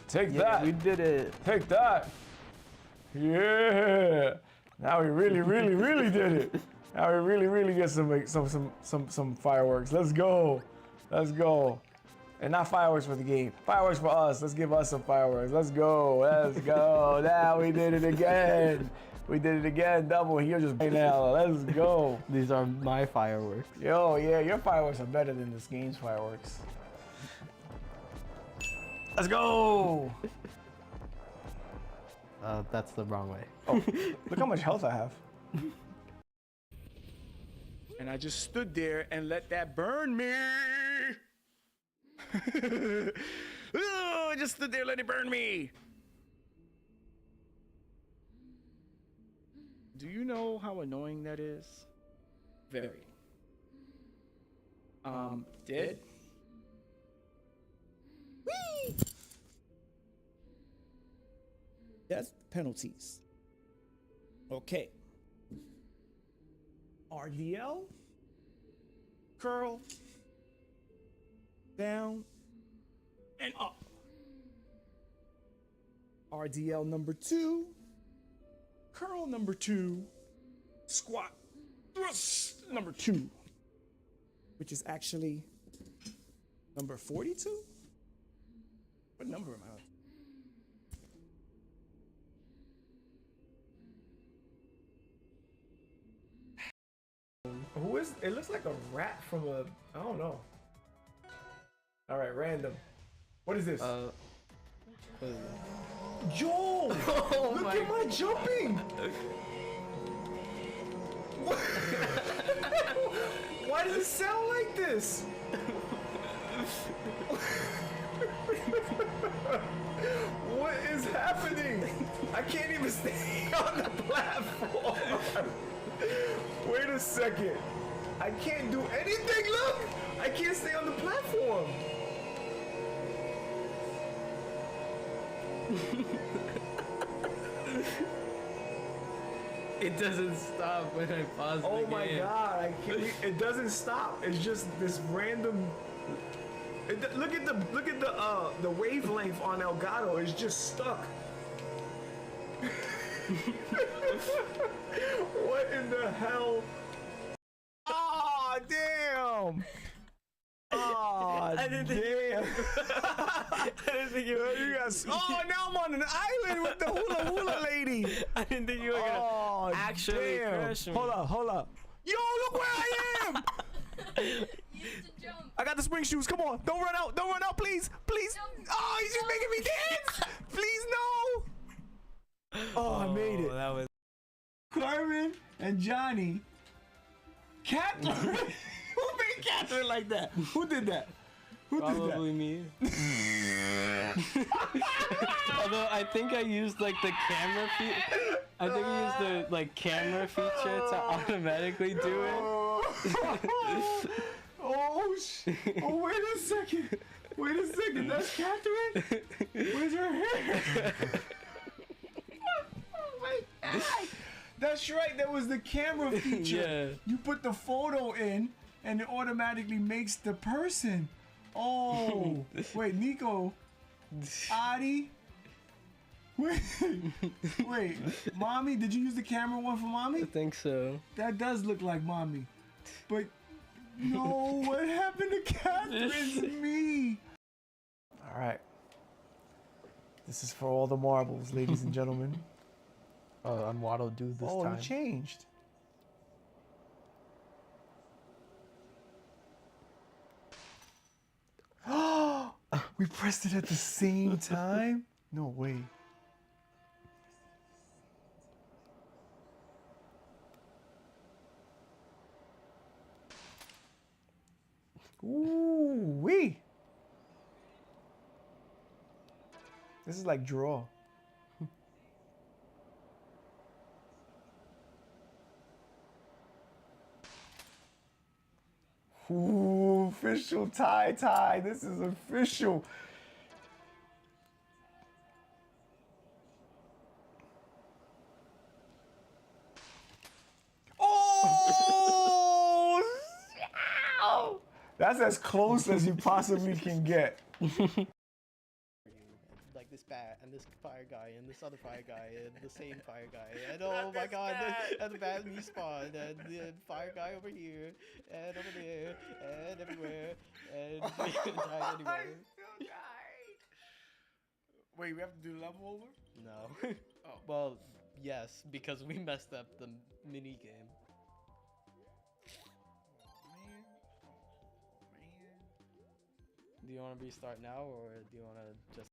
Take Yeah, that. we did it. Take that. Yeah. Now we really, really, really did it. Now we really, really get some fireworks. Let's go. Let's go. And not fireworks for the game. Fireworks for us. Let's give us some fireworks. Let's go. Let's go. Now we did it again. We did it again. Double. You're just now. Let's go. These are my fireworks. Yo, yeah, your fireworks are better than this game's fireworks. Let's go. That's the wrong way. Oh, look how much health I have. And I just stood there and let that burn me. Oh, I just stood there, let it burn me. Do you know how annoying that is? Very. Dead? Whee! That's penalties. Okay. RDL. Curl. Down. And up. RDL number 2. Curl number 2. Squat. Thrust number 2. Which is actually number 42? What number am I on? Who is, it looks like a rat from a, I don't know. All right, random. What is this? Yo! Oh Look at my jumping! What? Why does it sound like this? What is happening? I can't even stay on the platform. Wait a second. I can't do anything, look! I can't stay on the platform. It doesn't stop when I pause the game. Oh my god, I can't, it doesn't stop. It's just this random. Look at the wavelength on Elgato. It's just stuck. What in the hell? Ah, damn! Ah, damn! I didn't think you were. Oh, now I'm on an island with the hula hula lady. I didn't think you were gonna actually crush me. Hold up. Yo, look where I am! Use to jump. I got the spring shoes. Come on, don't run out, please. Oh, he's just making me dance. Please no. Oh, I made it. That was. Carmen and Johnny. Catherine. Who made Catherine like that? Who did that? Who Probably me. Although I think I used like the camera feature. I think I used the like camera feature to automatically do it. Oh shit! Oh wait a second. That's Catherine. Where's her hair? Oh my god! That's right. That was the camera feature. Yeah. You put the photo in, and it automatically makes the person. Oh, wait, Nico, Adi, wait, Mommy, did you use the camera one for Mommy? I think so. That does look like Mommy, but no, what happened to Catherine's me? All right, this is for all the marbles, ladies and gentlemen. On Waddle Do this time. Oh, you changed. We pressed it at the same time? No way. Ooh, wee. This is like draw. Ooh, official tie. This is official. Oh! That's as close as you possibly can get. Like like this bat and this fire guy and this other fire guy and the same fire guy and oh my god, and the bat respawned and the fire guy over here and over there and everywhere and died anyway. Wait, we have to do the level over? No. Oh. Well, yes, because we messed up the mini game. Man. Do you want to restart now or do you want to just?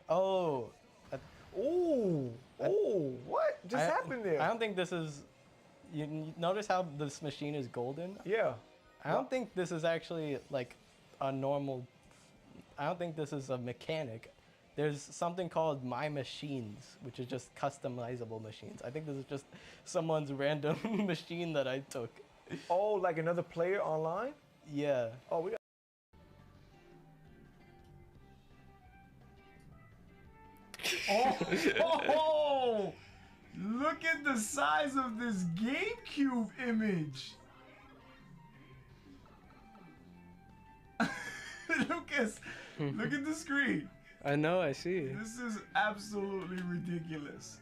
Oh. What just happened there? I don't think this is. You notice how this machine is golden? Yeah. I don't think this is actually like a normal. I don't think this is a mechanic. There's something called My Machines, which is just customizable machines. I think this is just someone's random machine that I took. Oh, like another player online? Yeah. Oh, we got. Oh, look at the size of this GameCube image. Look at the screen. I know, I see. This is absolutely ridiculous.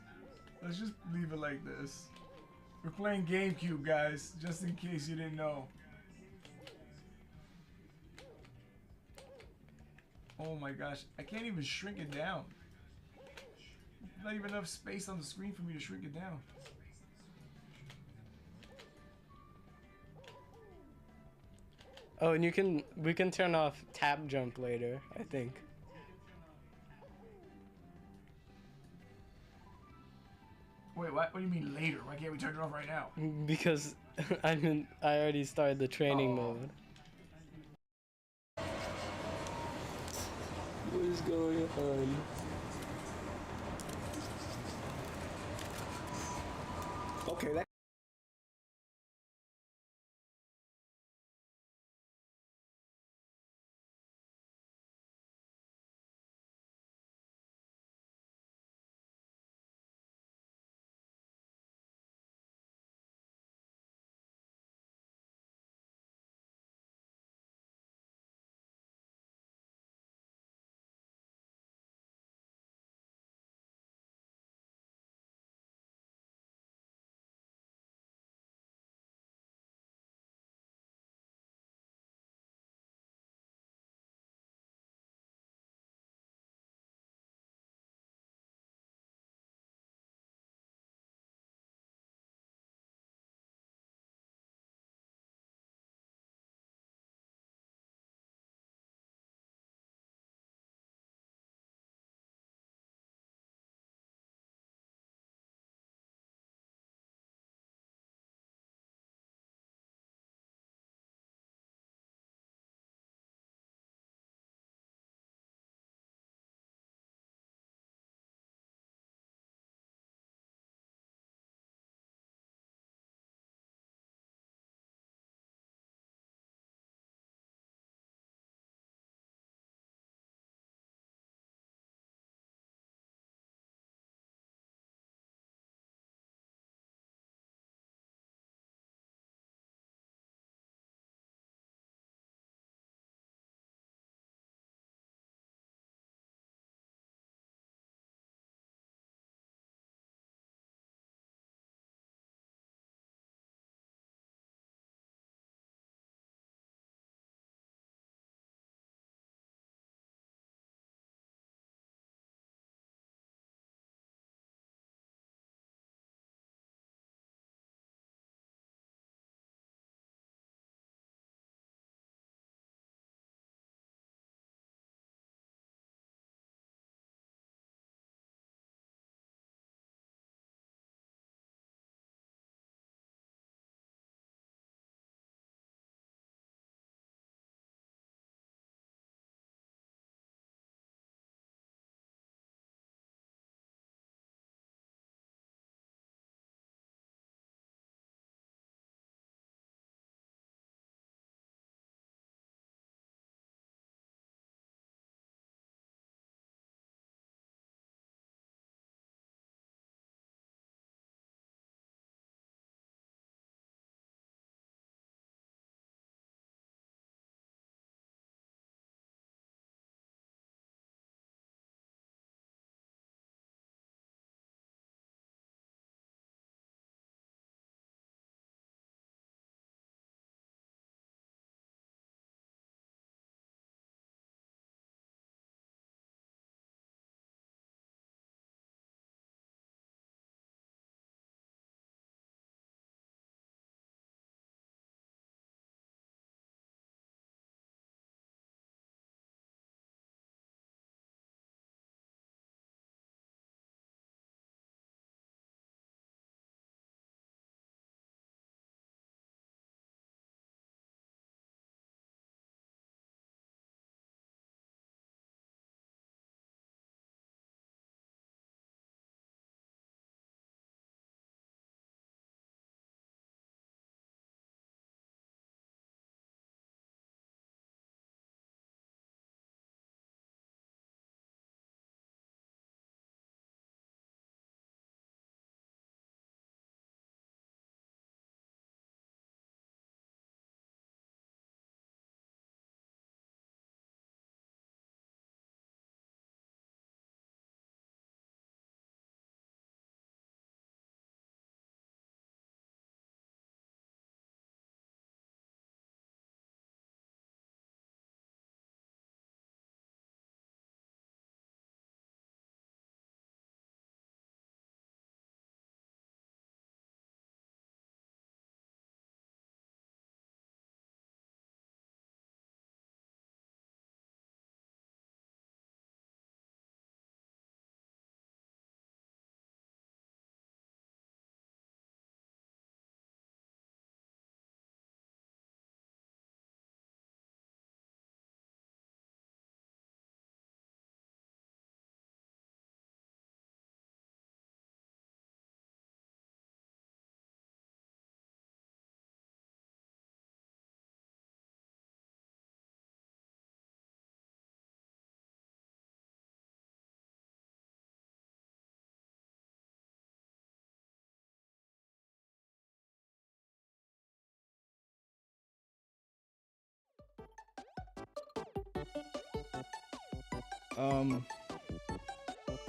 Let's just leave it like this. We're playing GameCube, guys, just in case you didn't know. Oh my gosh, I can't even shrink it down. Not even enough space on the screen for me to shrink it down. Oh, and we can turn off tap jump later, I think. Wait, what do you mean later? Why can't we turn it off right now? Because I already started the training mode. What is going on? Okay, that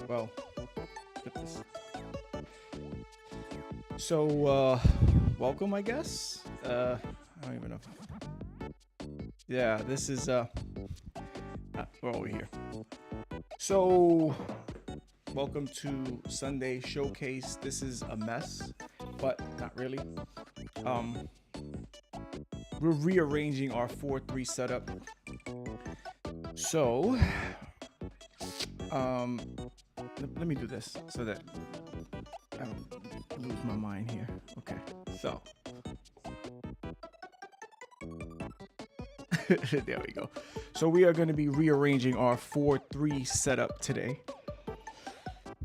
Well, put this. So, welcome, I guess. I don't even know. Yeah, this is we're over here. So, welcome to Sunday Showcase. This is a mess, but not really. We're rearranging our 4-3 setup. So, let me do this so that I don't lose my mind here. Okay, so there we go. So we are going to be rearranging our 4-3 setup today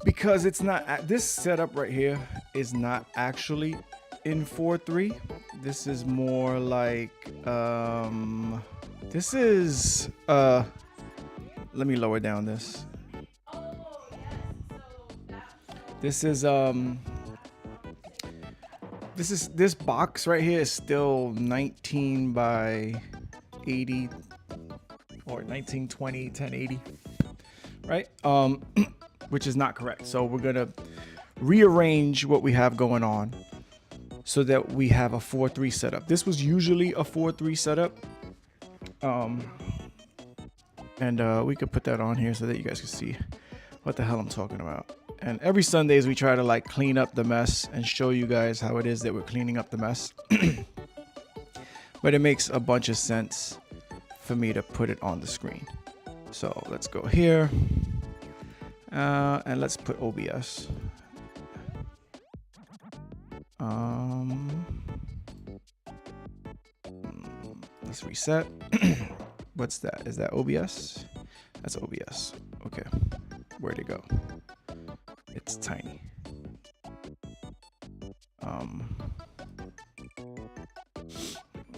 because it's not, this setup right here is not actually in 4-3. This is more like this is let me lower down this. This box right here is still 19 by 80 or 1920 1080, right? Which is not correct. So we're gonna rearrange what we have going on so that we have a 4-3 setup. This was usually a 4-3 setup, and we could put that on here so that you guys can see what the hell I'm talking about. And every Sundays we try to like clean up the mess and show you guys how it is that we're cleaning up the mess. But it makes a bunch of sense for me to put it on the screen. So let's go here and let's put OBS. Let's reset. What's that? Is that OBS? That's OBS. Okay, where'd it go? It's tiny.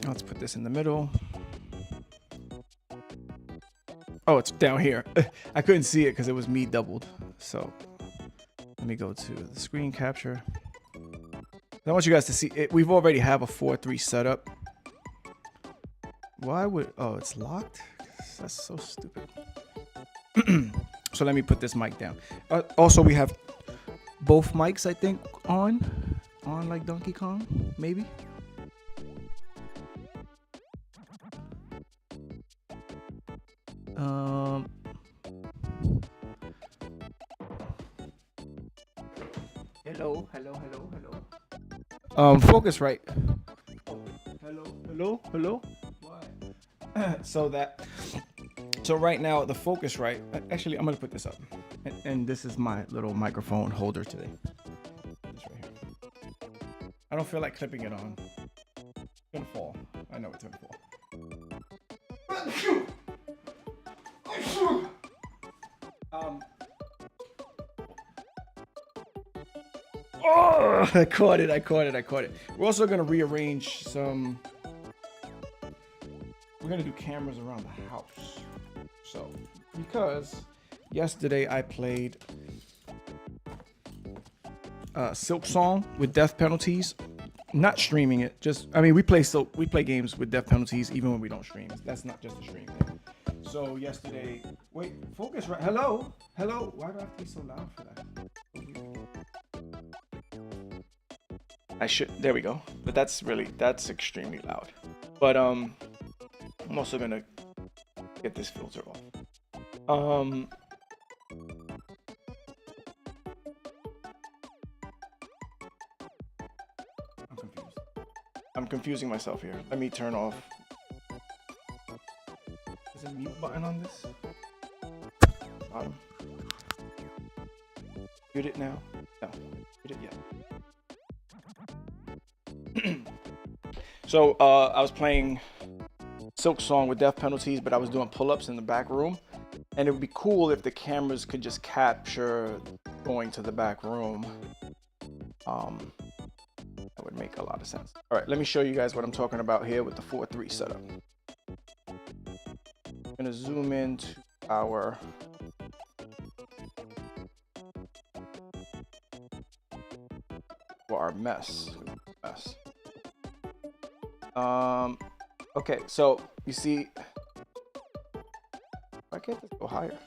Let's put this in the middle. Oh, it's down here. I couldn't see it because it was me doubled. So let me go to the screen capture. I want you guys to see it. We've already have a 4-3 setup. Why would, oh, it's locked? That's so stupid. So let me put this mic down. Also, we have both mics, I think, on like Donkey Kong, maybe. Hello. Focus right. Hello. What? So right now the focus right. Actually, I'm gonna put this up, and this is my little microphone holder today. This right here. I don't feel like clipping it on. It's gonna fall. I know it's gonna fall. Oh, I caught it. We're also gonna rearrange some. We're gonna do cameras around the house. So, because yesterday I played Silk Song with death penalties. Not streaming it, we play games with death penalties even when we don't stream. That's not just a stream thing. So yesterday, wait, focus right. Hello. Why do I have to be so loud for that? There we go. But that's extremely loud. But I'm also gonna get this filter off. I'm confused. I'm confusing myself here. Let me turn off. Is there a mute button on this? Bottom. Mute it now? No. Mute it yet. So I was playing Silk Song with death penalties, but I was doing pull-ups in the back room, and it would be cool if the cameras could just capture going to the back room. That would make a lot of sense. All right, let me show you guys what I'm talking about here with the 4-3 setup. I'm gonna zoom into our mess. Okay, so you see, why can't this go higher?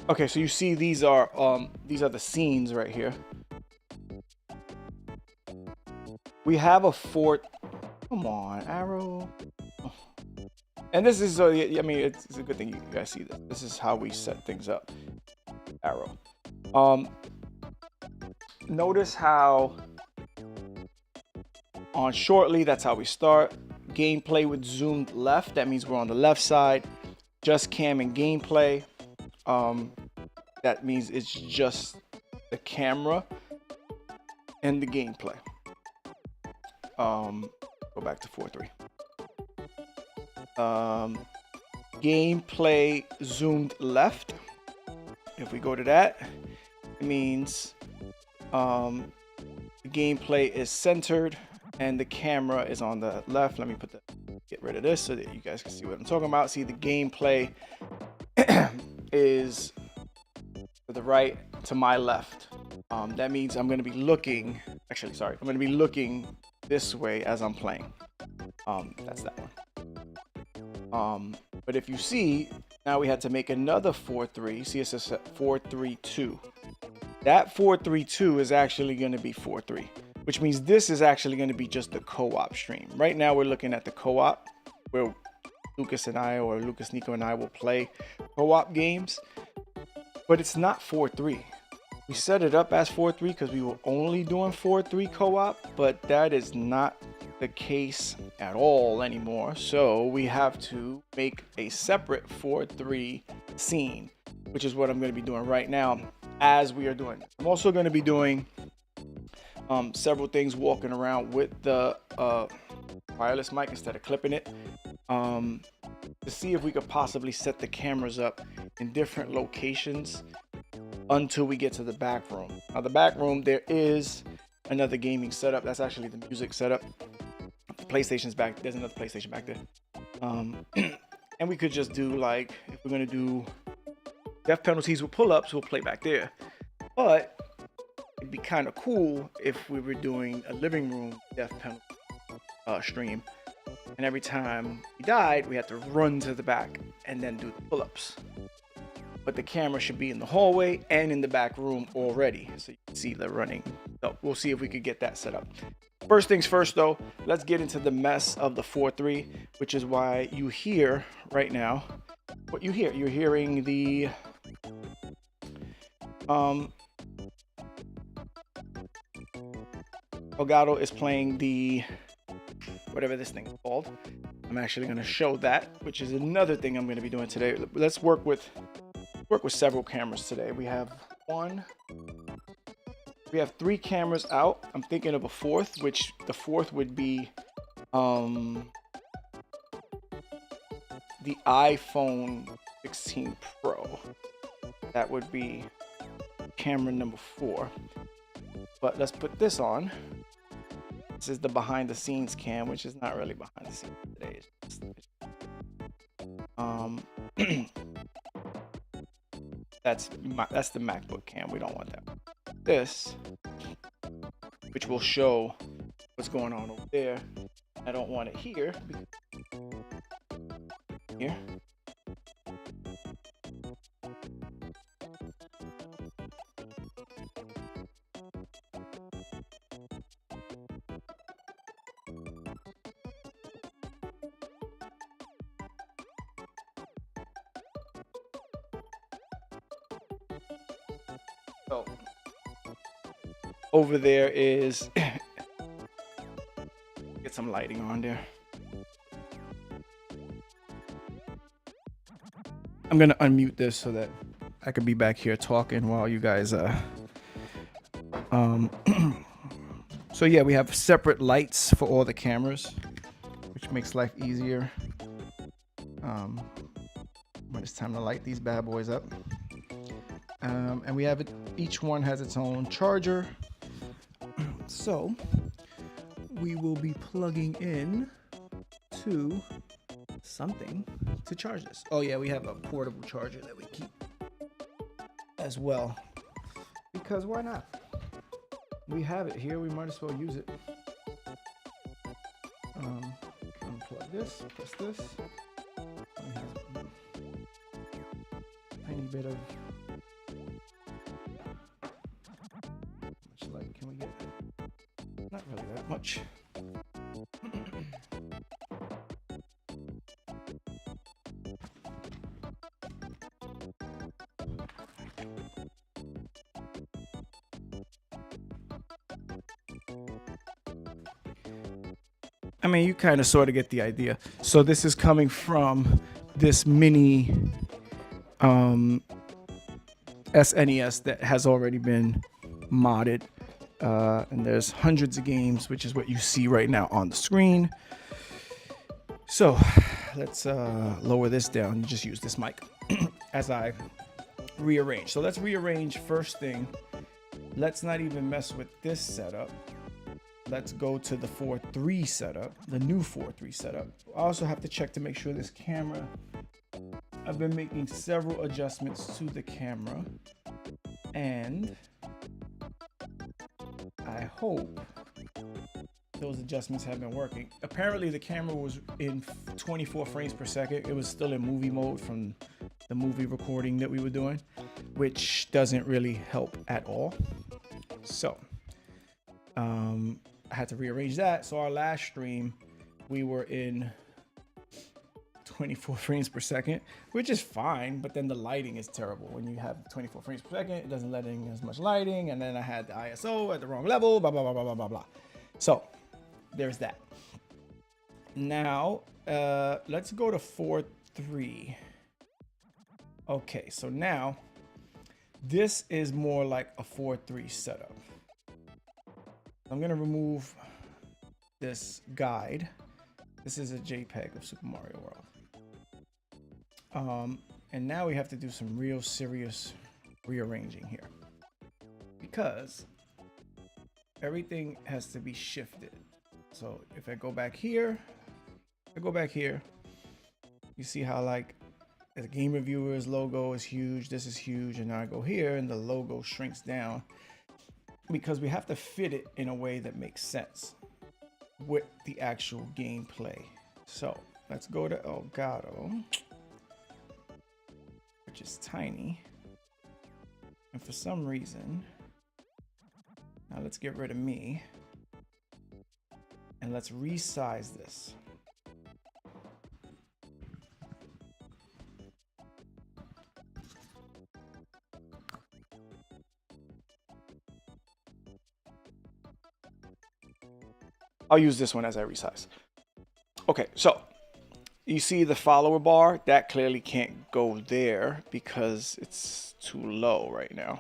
Okay, so you see these are the scenes right here. We have a fort. Come on, arrow. And this is, I mean, it's a good thing you guys see this. This is how we set things up. Arrow. Notice how on shortly, that's how we start. Gameplay with zoomed left. That means we're on the left side. Just cam and gameplay. That means it's just the camera and the gameplay. Go back to 4:3. Gameplay zoomed left. If we go to that, it means the gameplay is centered and the camera is on the left. Let me get rid of this so that you guys can see what I'm talking about. See, the gameplay is to the right, to my left. That means I'm going to be looking, I'm going to be looking this way as I'm playing. That's that one. But if you see, now we had to make another 4:3. See, it says 4:3:2. That 4:3:2 is actually going to be 4:3, which means this is actually going to be just the co-op stream. Right now, we're looking at the co-op where Lucas and I, or Lucas, Nico, and I will play co-op games, but it's not 4:3. We set it up as 4:3 because we were only doing 4:3 co-op, but that is not the case at all anymore. So we have to make a separate 4:3 scene, which is what I'm going to be doing right now as we are doing it. I'm also going to be doing several things, walking around with the wireless mic instead of clipping it, to see if we could possibly set the cameras up in different locations until we get to the back room. Now, the back room, there is another gaming setup. That's actually the music setup. The PlayStation's back. There's another PlayStation back there. And we could just do, like, if we're going to do death penalties with pull-ups, we'll play back there. But it'd be kind of cool if we were doing a living room death penalty stream, and every time we died, we had to run to the back and then do the pull-ups. But the camera should be in the hallway and in the back room already, so you can see the running. So we'll see if we could get that set up. First things first, though, let's get into the mess of the 4:3, which is why you hear right now what you hear. You're hearing the Elgato is playing the whatever this thing is called. I'm actually going to show that, which is another thing I'm going to be doing today. Let's work with several cameras today. We have three cameras out. I'm thinking of a fourth, which the fourth would be the iPhone 16 Pro. That would be camera number 4. But let's put this on. This is the behind the scenes cam, which is not really behind the scenes today. It's just, that's the MacBook cam. We don't want that. This, which will show what's going on over there. I don't want it here. Here. So over there is get some lighting on there. I'm gonna unmute this so that I could be back here talking while you guys so yeah, we have separate lights for all the cameras, which makes life easier when it's time to light these bad boys up. And we have it, each one has its own charger. So we will be plugging in to something to charge this. Oh yeah, we have a portable charger that we keep as well, because why not? We have it here, we might as well use it. Unplug this, press this. We have a tiny bit of much. I mean, you kind of sort of get the idea. So this is coming from this mini SNES that has already been modded. And there's hundreds of games, which is what you see right now on the screen. So let's lower this down. Just use this mic as I rearrange. So let's rearrange first thing. Let's not even mess with this setup. Let's go to the 4.3 setup, the new 4.3 setup. I also have to check to make sure this camera, I've been making several adjustments to the camera, and I hope those adjustments have been working. Apparently the camera was in 24 frames per second. It was still in movie mode from the movie recording that we were doing, which doesn't really help at all. So, I had to rearrange that. So our last stream, we were in 24 frames per second, which is fine, but then the lighting is terrible. When you have 24 frames per second, it doesn't let in as much lighting, and then I had the ISO at the wrong level, blah, blah, blah, blah, blah, blah, blah. So there's that. Now, let's go to 4.3. Okay, so now this is more like a 4.3 setup. I'm gonna remove this guide. This is a JPEG of Super Mario World. And now we have to do some real serious rearranging here, because everything has to be shifted. So if I go back here, you see how like the Game Reviewers logo is huge, this is huge, and now I go here and the logo shrinks down, because we have to fit it in a way that makes sense with the actual gameplay. So let's go to Elgato, which is tiny. And for some reason, now let's get rid of me. And let's resize this. I'll use this one as I resize. Okay, so you see the follower bar, that clearly can't go there because it's too low right now.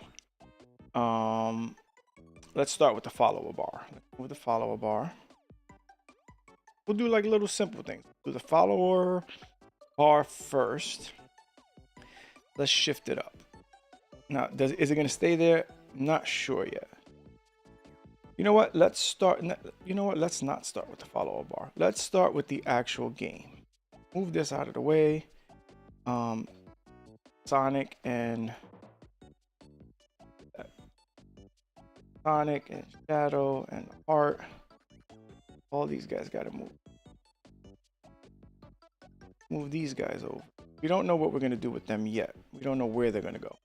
Let's start with the follower bar. With the follower bar, we'll do like little simple things. Do the follower bar first. Let's shift it up. Now, is it going to stay there? Not sure yet. You know what? Let's start. You know what? Let's not start with the follower bar. Let's start with the actual game. Move this out of the way. Sonic and Shadow and Art. All these guys got to move. Move these guys over. We don't know what we're going to do with them yet. We don't know where they're going to go.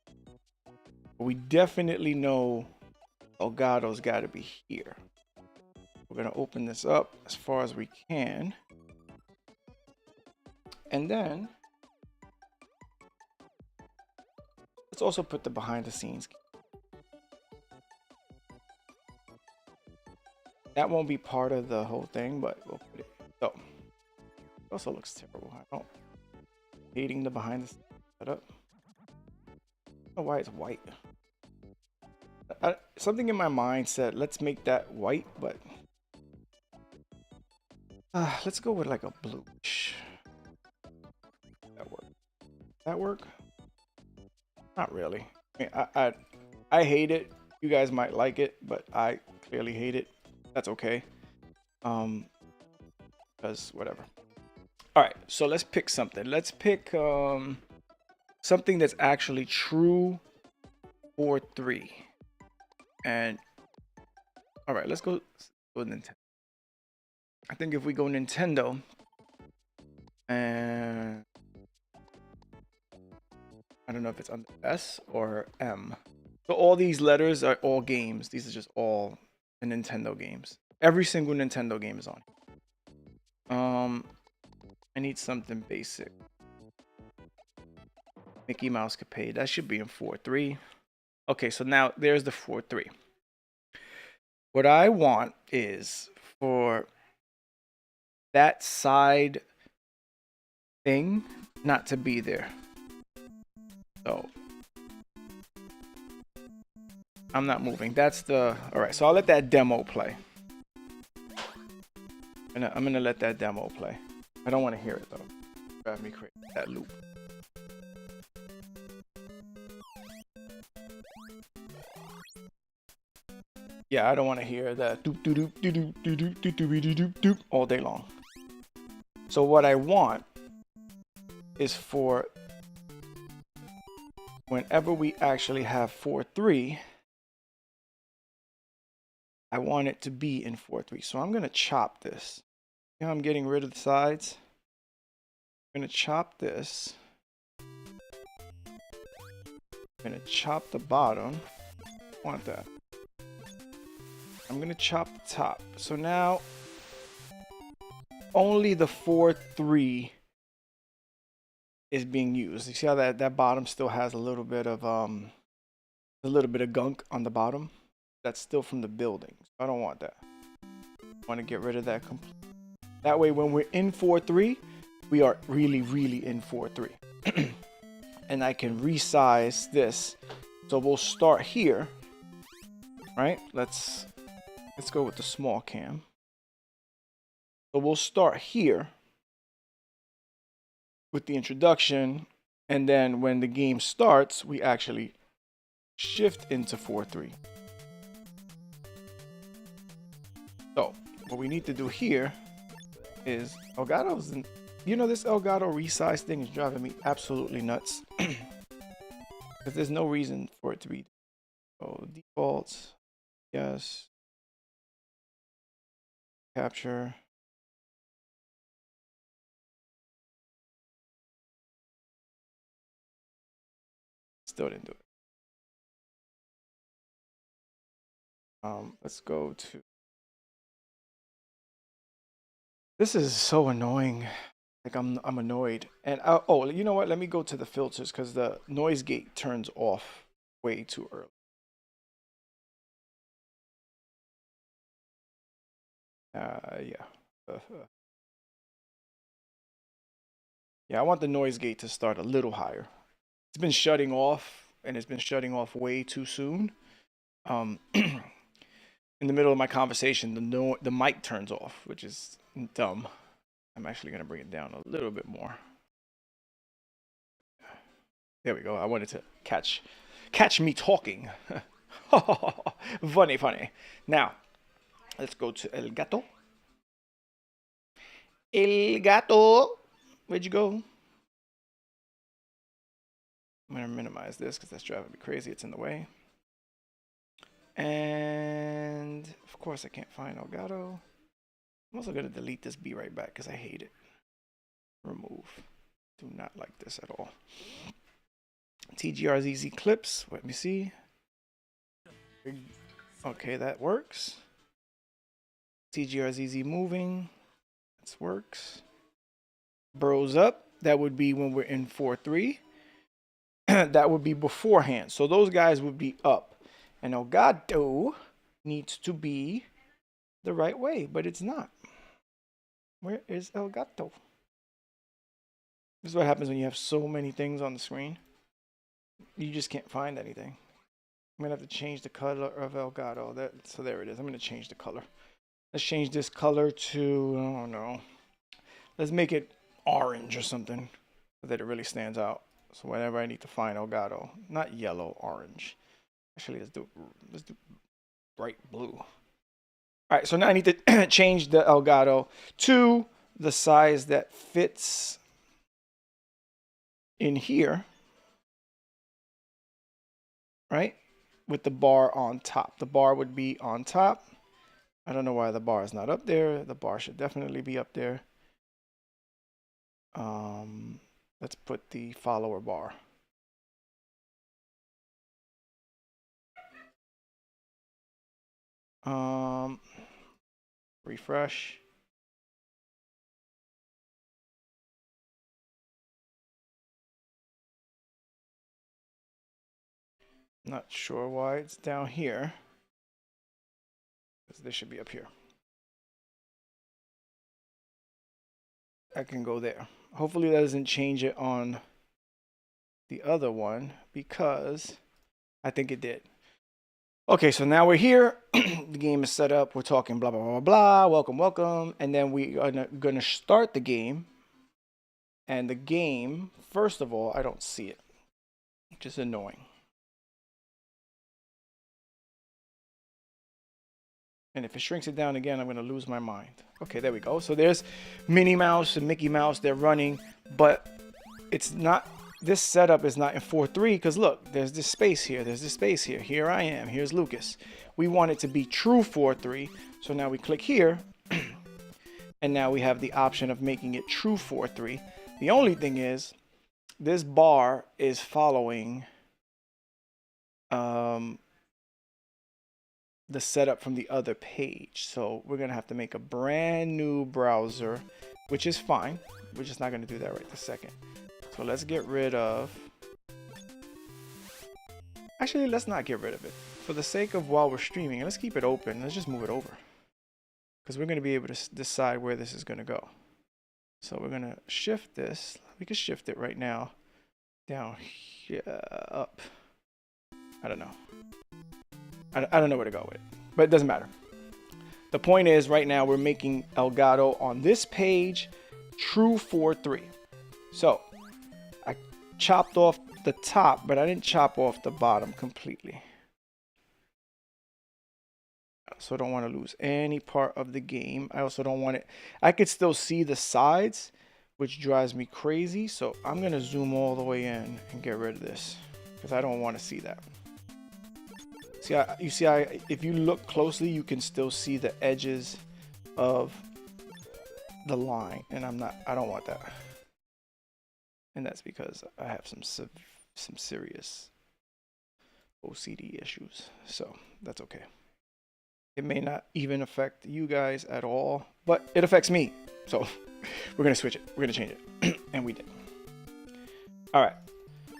But we definitely know Elgato's got to be here. We're going to open this up as far as we can. And then let's also put the behind the scenes. That won't be part of the whole thing, but we'll put it. So it also looks terrible. I don't hating the behind the scenes setup. I don't know why it's white. Something in my mind said let's make that white, but let's go with like a bluish. That work? That work? Not really. I mean, I hate it. You guys might like it, but I clearly hate it. That's okay. Because whatever. All right, so let's pick something. Let's pick something that's actually true for 3. And all right, let's go with Nintendo. I think if we go Nintendo, and I don't know if it's under S or M. So all these letters are all games. These are just all the Nintendo games. Every single Nintendo game is on. I need something basic. Mickey Mouse Capade. That should be in 4.3. Okay, so now there's the 4.3. What I want is for that side thing not to be there. So I'm not moving. That's the... Alright, so I'll let that demo play. And I'm gonna let that demo play. I don't want to hear it though. Drive me crazy. That loop. Yeah, I don't want to hear that doop doop doop doop doop doop doop doop doop doop all day long. So what I want is for whenever we actually have 4.3, I want it to be in 4.3. So I'm gonna chop this. You know, I'm getting rid of the sides. I'm gonna chop this. I'm gonna chop the bottom. I want that. I'm gonna chop the top. So now only the 4.3 is being used. You see how that bottom still has a little bit of gunk on the bottom? That's still from the building. I don't want that. I want to get rid of that completely. That way when we're in 4.3, we are really, really in 4.3. And I can resize this. So we'll start here. Right? Let's go with the small cam. So we'll start here with the introduction, and then when the game starts, we actually shift into 4.3. So what we need to do here is Elgato's in, you know, this Elgato resize thing is driving me absolutely nuts. Because there's no reason for it to be. So defaults, yes. Capture. Still didn't do it. Let's go to. This is so annoying. Like I'm annoyed. And oh, you know what? Let me go to the filters because the noise gate turns off way too early. Yeah. Yeah, I want the noise gate to start a little higher. It's been shutting off, and it's been shutting off way too soon. In the middle of my conversation, the mic turns off, which is dumb. I'm actually gonna bring it down a little bit more. There we go. I wanted to catch me talking. Funny. Now, let's go to El Gato. El Gato, where'd you go? I'm gonna minimize this because that's driving me crazy. It's in the way. And of course I can't find Elgato. I'm also gonna delete this Be Right Back because I hate it. Remove. Do not like this at all. TGRzz clips. Let me see. Okay, that works. TGRzz moving. That works. Bros up. That would be when we're in 4.3. That would be beforehand. So those guys would be up. And Elgato needs to be the right way, but it's not. Where is Elgato? This is what happens when you have so many things on the screen. You just can't find anything. I'm gonna have to change the color of Elgato. So there it is. I'm gonna change the color. Let's change this color to, I don't know. Let's make it orange or something so that it really stands out. So whenever I need to find Elgato, not yellow, orange. Actually, let's do bright blue. All right, so now I need to change the Elgato to the size that fits in here, right? With the bar on top. The bar would be on top. I don't know why the bar is not up there. The bar should definitely be up there. Let's put the follower bar. Refresh. Not sure why it's down here. This should be up here. I can go there. Hopefully that doesn't change it on the other one because I think it did. Okay, so now we're here. The game is set up. We're talking blah, blah, blah, blah. Welcome, welcome. And then we are going to start the game. And the game, first of all, I don't see it, which is annoying. And if it shrinks it down again, I'm going to lose my mind. Okay, there we go. So there's Minnie Mouse and Mickey Mouse. They're running, but it's not, this setup is not in 4:3 because look, there's this space here. There's this space here. Here I am. Here's Lucas. We want it to be true 4:3. So now we click here and now we have the option of making it true 4:3. The only thing is this bar is following the setup from the other page. So we're gonna have to make a brand new browser, which is fine. We're just not gonna do that right this second. So let's get rid of, actually let's not get rid of it. For the sake of while we're streaming, let's keep it open. Let's just move it over because we're gonna be able to decide where this is gonna go. So we're gonna shift this. We can shift it right now down here, up. I don't know. I don't know where to go with it, but it doesn't matter. The point is right now we're making Elgato on this page true 4:3. So I chopped off the top, but I didn't chop off the bottom completely. So I don't want to lose any part of the game. I also don't want it. I could still see the sides, which drives me crazy. So I'm going to zoom all the way in and get rid of this because I don't want to see that. See, if you look closely, you can still see the edges of the line, and I don't want that. And that's because I have some serious OCD issues. So that's okay. It may not even affect you guys at all, but it affects me. So we're gonna switch it. We're gonna change it, and we did. All right.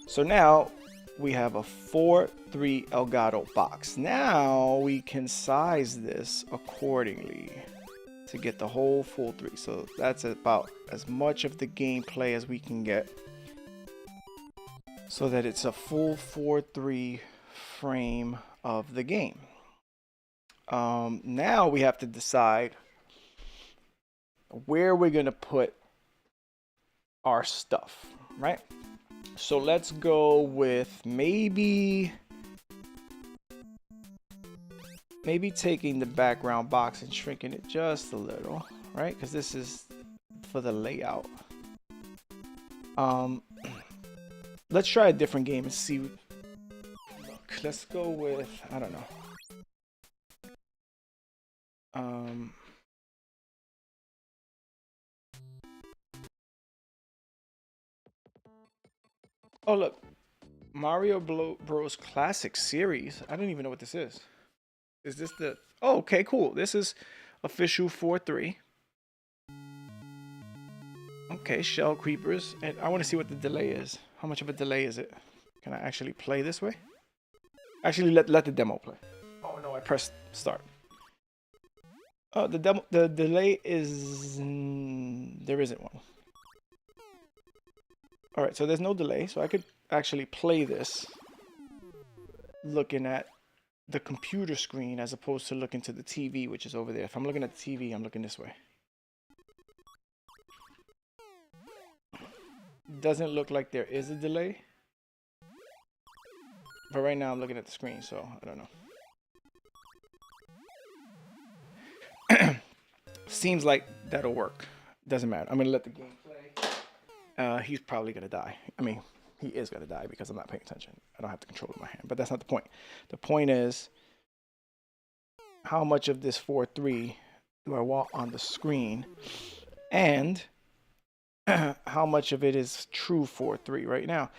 So now we have a 4:3 Elgato box. Now we can size this accordingly to get the whole full 3. So that's about as much of the gameplay as we can get so that it's a full 4:3 frame of the game. Now we have to decide where we're going to put our stuff, right? So let's go with maybe taking the background box and shrinking it just a little, right? Because this is for the layout. Let's try a different game and see. Look, let's go with, I don't know. Oh look, Mario Bros. Classic Series. I don't even know what this is. Is this the? Oh, okay, cool. This is official 4:3. Okay, Shell Creepers, and I want to see what the delay is. How much of a delay is it? Can I actually play this way? Actually, let the demo play. Oh no, I pressed start. Oh, the delay is there isn't one. All right, so there's no delay, so I could actually play this looking at the computer screen as opposed to looking to the TV, which is over there. If I'm looking at the TV, I'm looking this way. Doesn't look like there is a delay. But right now I'm looking at the screen, so I don't know. Seems like that'll work. Doesn't matter. I'm going to let the game play. He's probably going to die. I mean, he is going to die because I'm not paying attention. I don't have to control it with my hand. But that's not the point. The point is, how much of this 4:3 do I want on the screen? And how much of it is true 4:3 right now?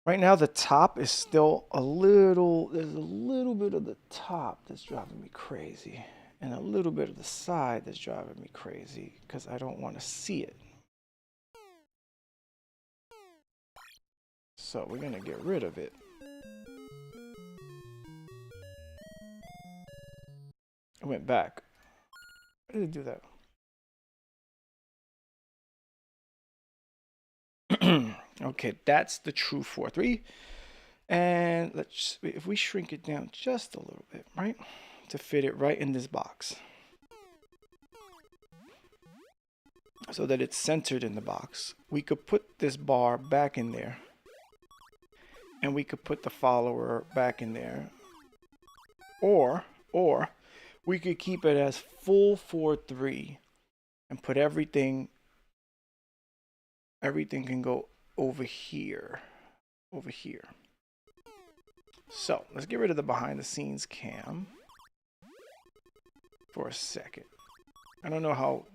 Right now, the top is still a little, there's a little bit of the top that's driving me crazy. and a little bit of the side that's driving me crazy because I don't want to see it. So we're going to get rid of it. I went back. Why did it do that? Okay, that's the true 4-3. And let's, if we shrink it down just a little bit, right? To fit it right in this box. So that it's centered in the box. We could put this bar back in there. And we could put the follower back in there. Or we could keep it as full 4-3 and put everything can go over here. So let's get rid of the behind the scenes cam for a second. I don't know how,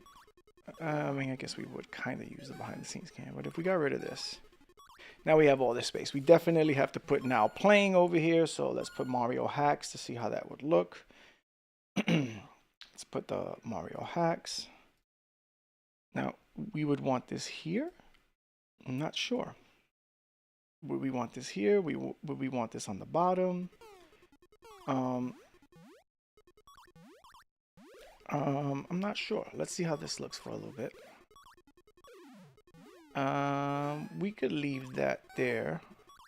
I mean, I guess we would kind of use the behind the scenes cam, but if we got rid of this, now we have all this space. We definitely have to put now playing over here. So let's put Mario hacks to see how that would look. Let's put the Mario hacks. Now we would want this here. I'm not sure. Would we want this here? Would we want this on the bottom? I'm not sure. Let's see how this looks for a little bit. We could leave that there.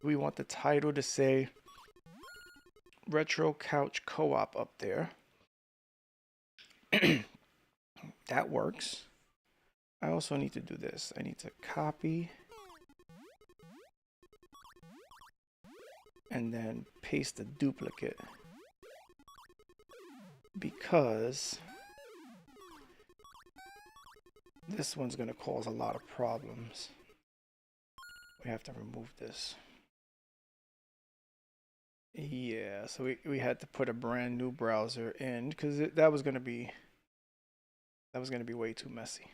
We want the title to say Retro Couch Co-op up there. That works. I also need to do this. I need to copy and then paste a duplicate because this one's going to cause a lot of problems. We have to remove this. Yeah, so we had to put a brand new browser in because that was going to be way too messy.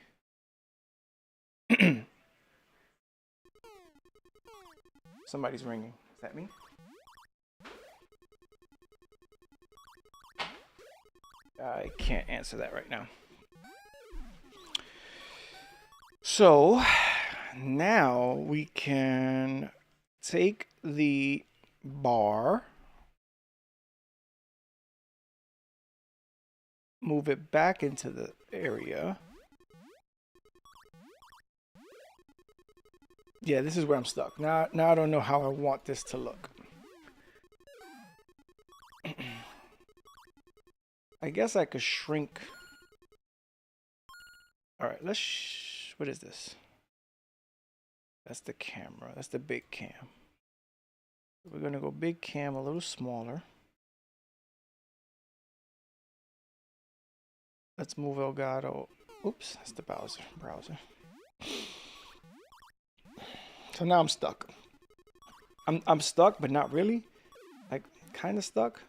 Somebody's ringing. Is that me? I can't answer that right now. So now we can take the bar, move it back into the area. Yeah, this is where I'm stuck. Now I don't know how I want this to look. I guess I could shrink. All right, what is this? That's the camera. That's the big cam. We're gonna go big cam, a little smaller. Let's move Elgato. Oops, that's the browser. So now I'm stuck. I'm stuck, but not really. Like, kind of stuck.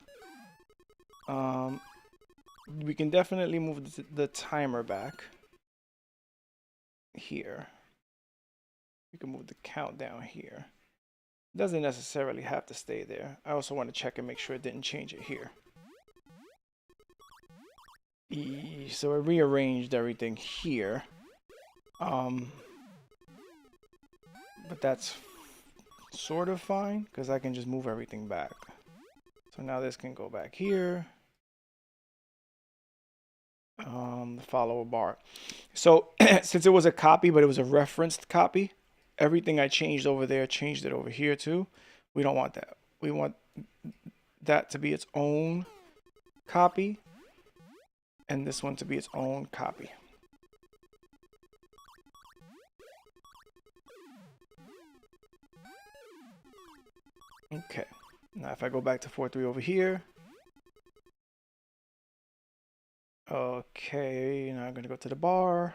We can definitely move the timer back here. We can move the countdown here. It doesn't necessarily have to stay there. I also want to check and make sure it didn't change it here. So I rearranged everything here. But that's sort of fine because I can just move everything back. So now this can go back here. The follower bar. So since it was a copy, but it was a referenced copy, everything I changed over there, changed it over here too. We don't want that. We want that to be its own copy and this one to be its own copy. Okay, now if I go back to 4.3 over here. Okay, now I'm gonna go to the bar.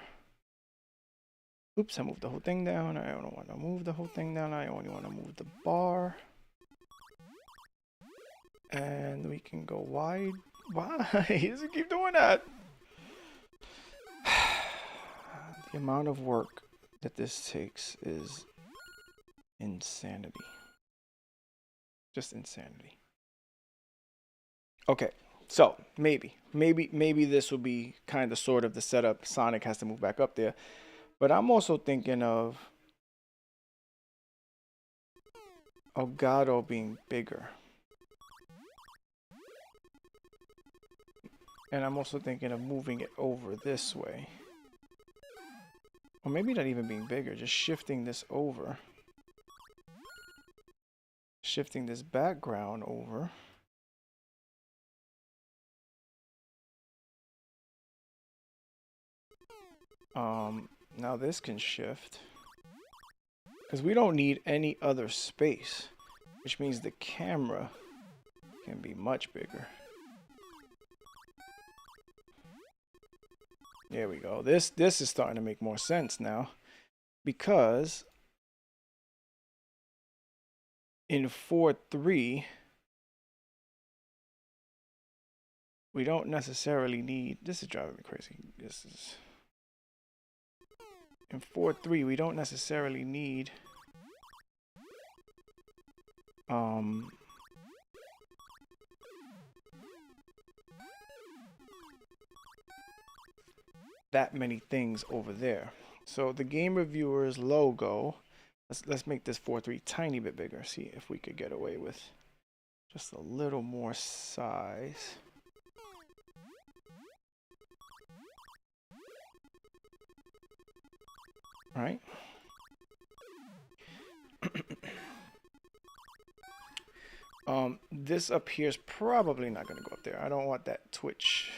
Oops, I moved the whole thing down. I don't want to move the whole thing down. I only want to move the bar. And we can go wide. Why does it keep doing that? The amount of work that this takes is insanity. Just insanity. Okay, So maybe this will be kind of sort of the setup. Sonic has to move back up there. But I'm also thinking of Elgato being bigger. And I'm also thinking of moving it over this way. Or maybe not even being bigger, just shifting this over. Shifting this background over. Now this can shift. Because we don't need any other space. Which means the camera can be much bigger. There we go. This is starting to make more sense now. Because in 4.3, we don't necessarily need, this is driving me crazy. This is, in 4.3, we don't necessarily need that many things over there. So the Game Reviewers logo, let's make this 4.3 tiny bit bigger. See if we could get away with just a little more size. All right. This up here is probably not going to go up there. I don't want that Twitch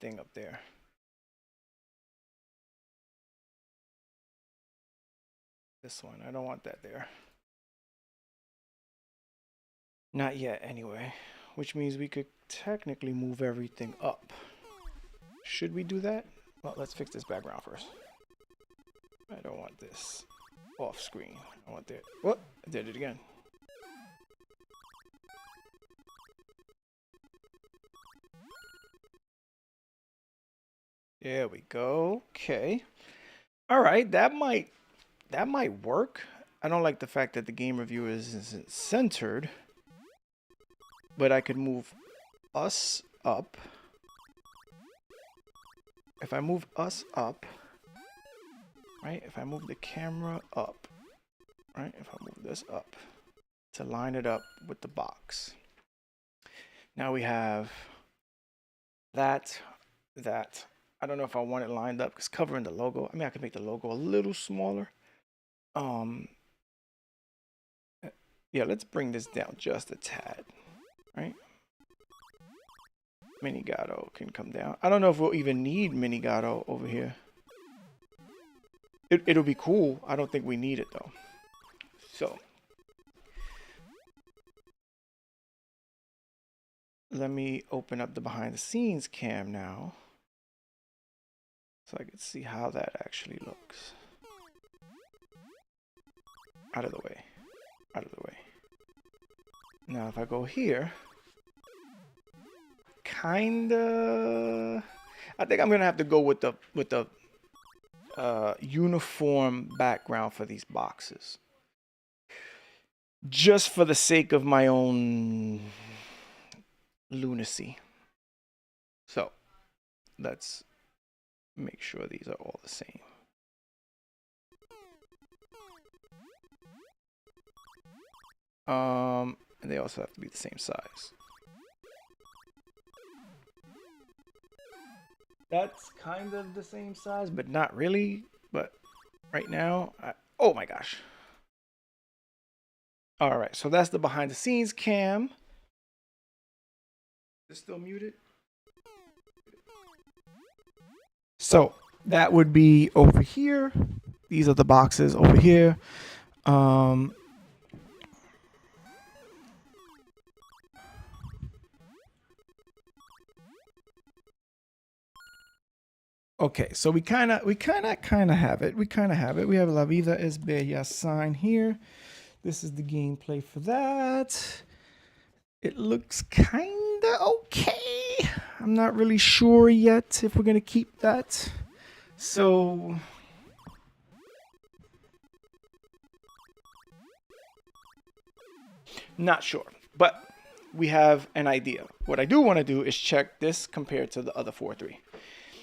thing up there. This one, I don't want that there. Not yet, anyway. Which means we could technically move everything up. Should we do that? Well, let's fix this background first. I don't want this off screen. I want that. What? I did it again. There we go. Okay. All right, that might work. I don't like the fact that the Game Reviewer isn't centered, but I could move us up. If I move us up, right? If I move the camera up, right? If I move this up to line it up with the box. Now we have that. I don't know if I want it lined up because covering the logo. I mean, I could make the logo a little smaller. Yeah, let's bring this down just a tad, right? Minigato can come down. I don't know if we'll even need Minigato over here. It'll be cool. I don't think we need it though. So let me open up the behind the scenes cam now, so I can see how that actually looks. Out of the way. Out of the way. Now if I go here, kinda, I think I'm gonna have to go with the uniform background for these boxes, just for the sake of my own lunacy. So let's make sure these are all the same. And they also have to be the same size. That's kind of the same size, but not really. But right now, oh my gosh. All right, so that's the behind the scenes cam. Is it still muted? So that would be over here. These are the boxes over here. Okay, so we kind of have it. We kind of have it. We have La Vida es Bella sign here. This is the gameplay for that. It looks kind of okay. I'm not really sure yet if we're going to keep that. So not sure. But we have an idea. What I do want to do is check this compared to the other 4-3.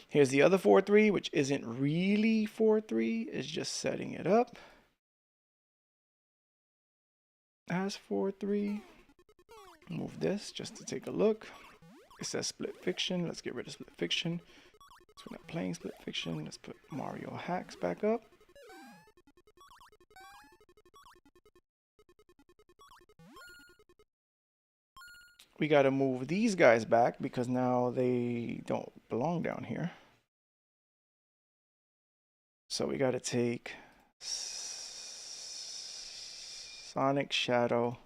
Here's the other 4-3, which isn't really 4-3. It's just setting it up as 4-3. Move this just to take a look. It says split fiction. Let's get rid of split fiction. So we're not playing split fiction. Let's put Mario Hacks back up. We got to move these guys back because now they don't belong down here. So we got to take Sonic, Shadow,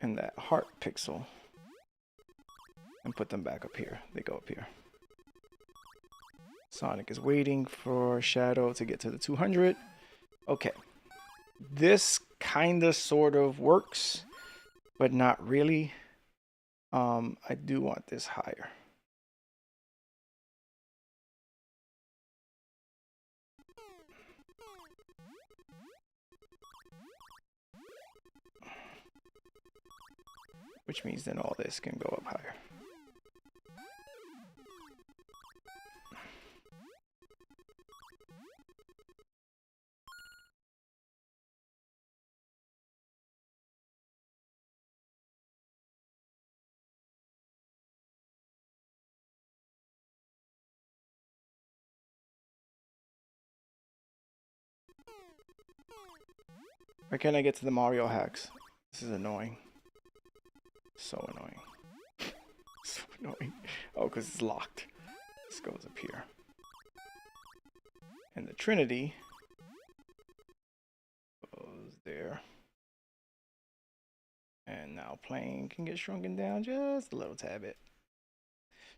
and that heart pixel and put them back up here. They go up here. Sonic is waiting for Shadow to get to the 200. Okay. This kind of sort of works, but not really. I do want this higher. Which means then all this can go up higher. Why can't I get to the Mario hacks? This is annoying. So annoying. So annoying. Oh, because it's locked. This goes up here. And the Trinity goes there. And now playing can get shrunken down just a little tad bit.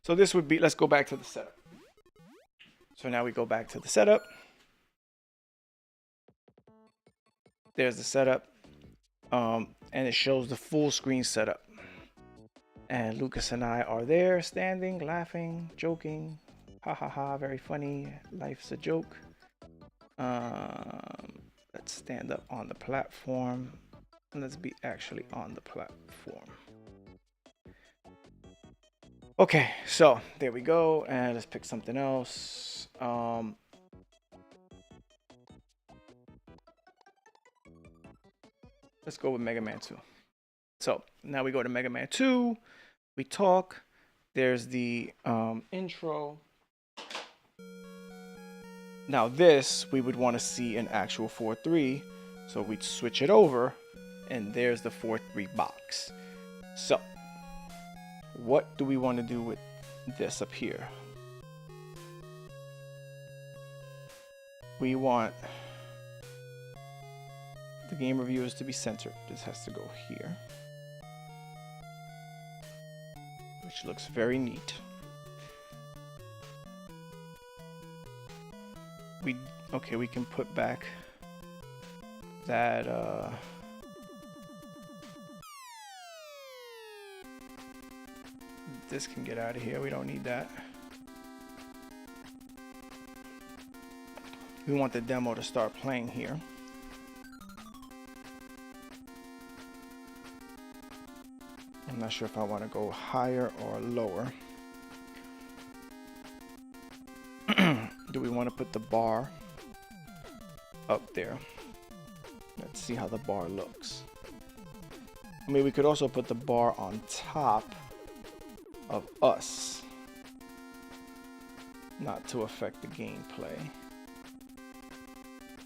So this would be, let's go back to the setup. So now we go back to the setup. There's the setup. And it shows the full screen setup. And Lucas and I are there, standing, laughing, joking. Ha ha ha, very funny. Life's a joke. Let's stand up on the platform. And let's be actually on the platform. Okay, so there we go. And let's pick something else. Let's go with Mega Man 2. So now we go to Mega Man 2. We talk. There's the intro. Now this, we would want to see an actual 4-3. So we'd switch it over. And there's the 4-3 box. So what do we want to do with this up here? We want the game reviewers to be centered. This has to go here. Which looks very neat. Okay, we can put back that this can get out of here. We don't need that. We want the demo to start playing here. I'm not sure if I want to go higher or lower. Do we want to put the bar up there? Let's see how the bar looks. I mean, we could also put the bar on top of us, not to affect the gameplay.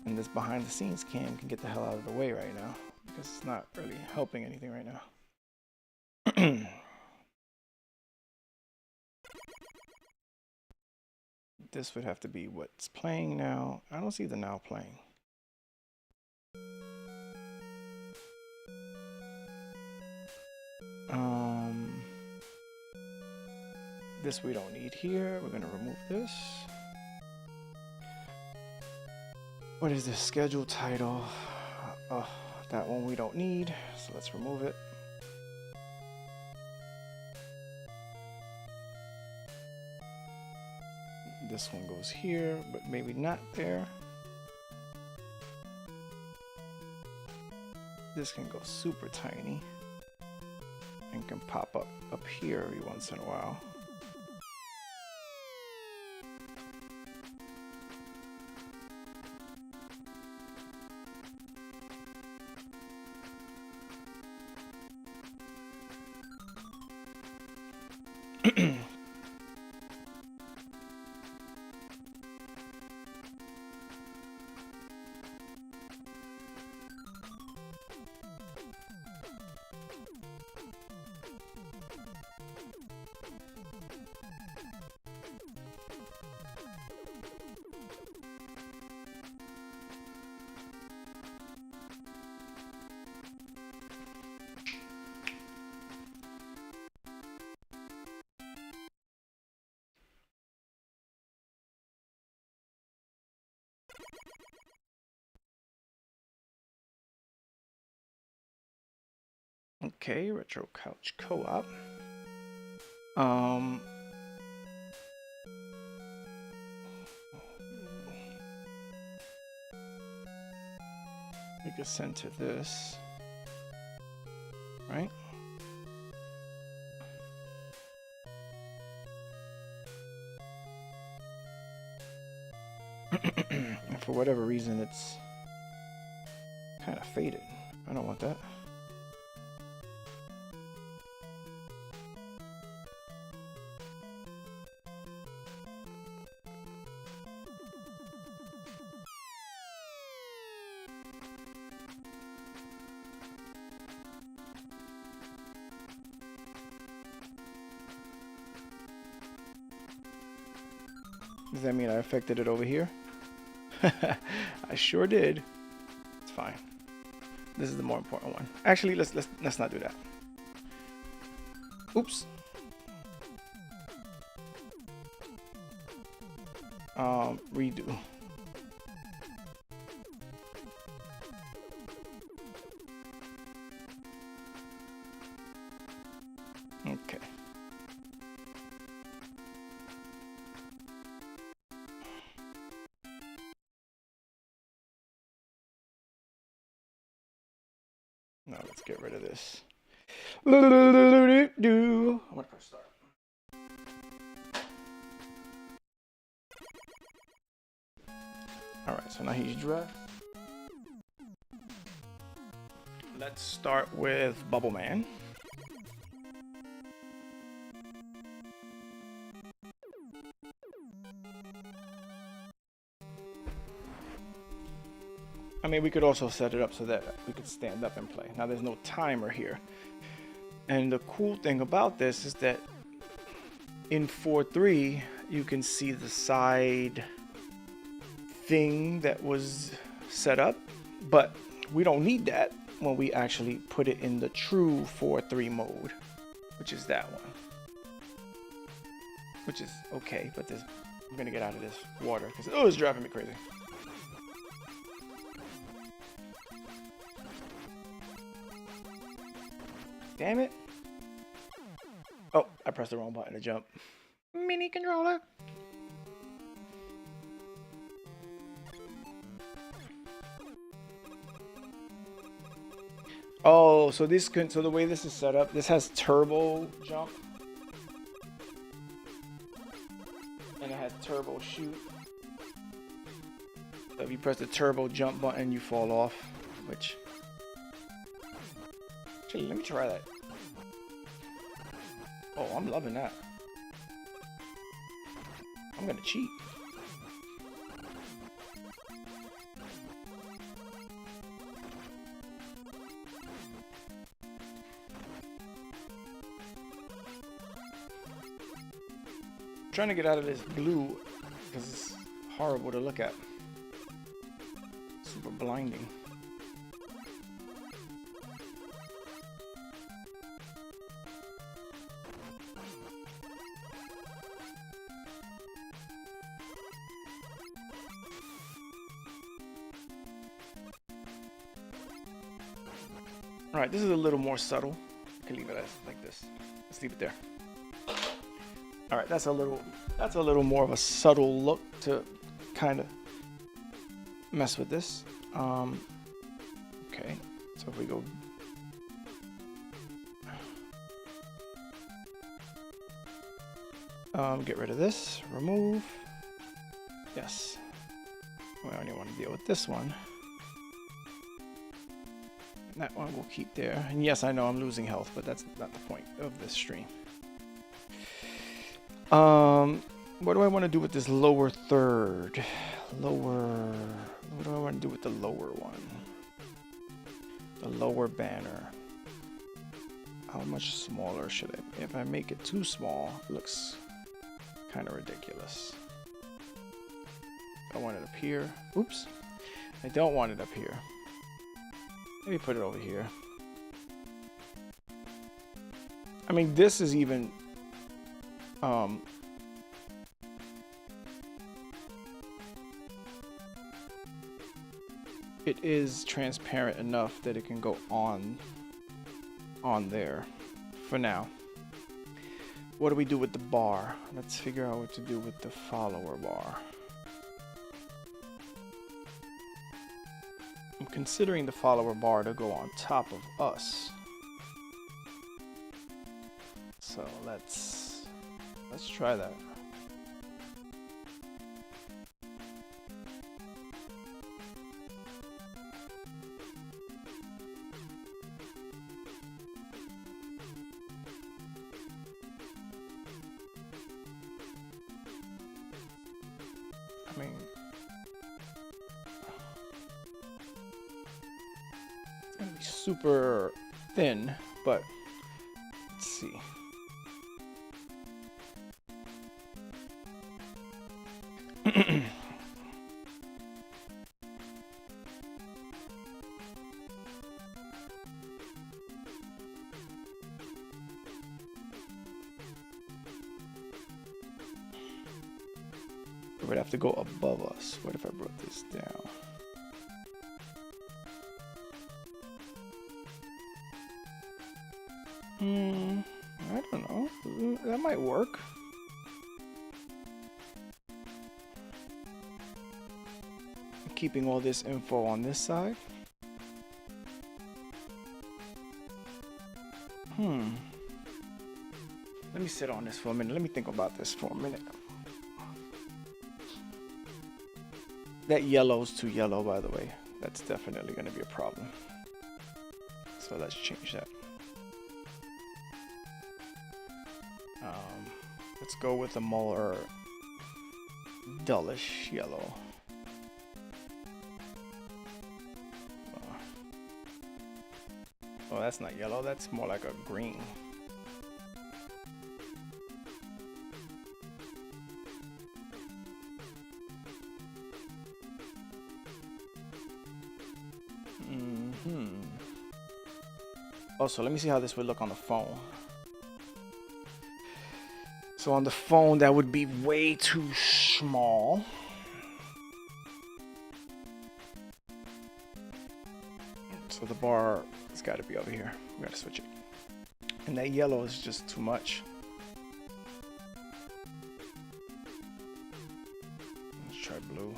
And this behind the scenes cam can get the hell out of the way right now because it's not really helping anything right now. This would have to be what's playing now. I don't see the now playing. This we don't need here. We're gonna remove this. What is this? Schedule title. Oh, that one we don't need. So let's remove it. This one goes here, but maybe not there. This can go super tiny. and can pop up here every once in a while. Okay, Retro Couch Co-op. Make a send to this, right? And for whatever reason, it's kind of faded. I don't want that. Does that mean I affected it over here? I sure did. It's fine. This is the more important one. Actually, let's not do that. Oops. Redo. Okay. Now let's get rid of this. I'm gonna press start. All right, so now he's dressed. Let's start with Bubble Man. I mean, we could also set it up so that we could stand up and play. Now there's no timer here. And the cool thing about this is that in 4.3, you can see the side thing that was set up, but we don't need that when we actually put it in the true 4.3 mode, which is that one. Which is okay, but this, I'm gonna get out of this water because it's driving me crazy. Damn it. Oh, I pressed the wrong button to jump. Mini controller. Oh, so this could, so the way this is set up, this has turbo jump. And it has turbo shoot. So if you press the turbo jump button, you fall off, which... Actually, let me try that. Oh, I'm loving that. I'm gonna cheat. I'm trying to get out of this blue because it's horrible to look at. Super blinding. All right, this is a little more subtle. I can leave it as like this. Let's leave it there. All right, that's a little more of a subtle look to kind of mess with this. Okay, so if we go, Get rid of this. Remove. Yes. We only want to deal with this one. That one we'll keep there. And yes, I know I'm losing health, but that's not the point of this stream. What do I want to do with this lower third? What do I want to do with the lower one? The lower banner. How much smaller should I? If I make it too small, it looks kind of ridiculous. I want it up here. Oops. I don't want it up here. Maybe put it over here. I mean, this is even it is transparent enough that it can go on there for now. What do we do with the bar? Let's figure out what to do with the follower bar. I'm considering the follower bar to go on top of us. So let's try that. I mean, it's gonna be super thin, but let's see. It would have to go above us. What if I brought this down? I don't know. That might work. Keeping all this info on this side. Let me sit on this for a minute. Let me think about this for a minute. That yellow's too yellow, by the way. That's definitely going to be a problem. So let's change that. Let's go with a more dullish yellow. Oh, that's not yellow. That's more like a green. Also, let me see how this would look on the phone. So on the phone, that would be way too small. So the bar has got to be over here. We got to switch it. And that yellow is just too much. Let's try blue.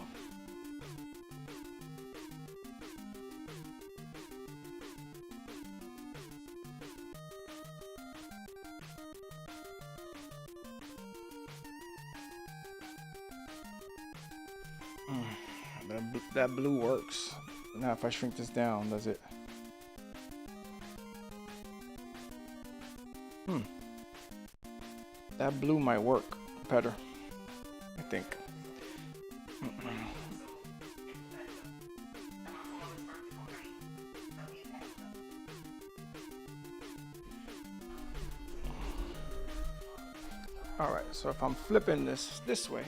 That blue works. Now if I shrink this down, does it? That blue might work better, I think. All right, so if I'm flipping this way,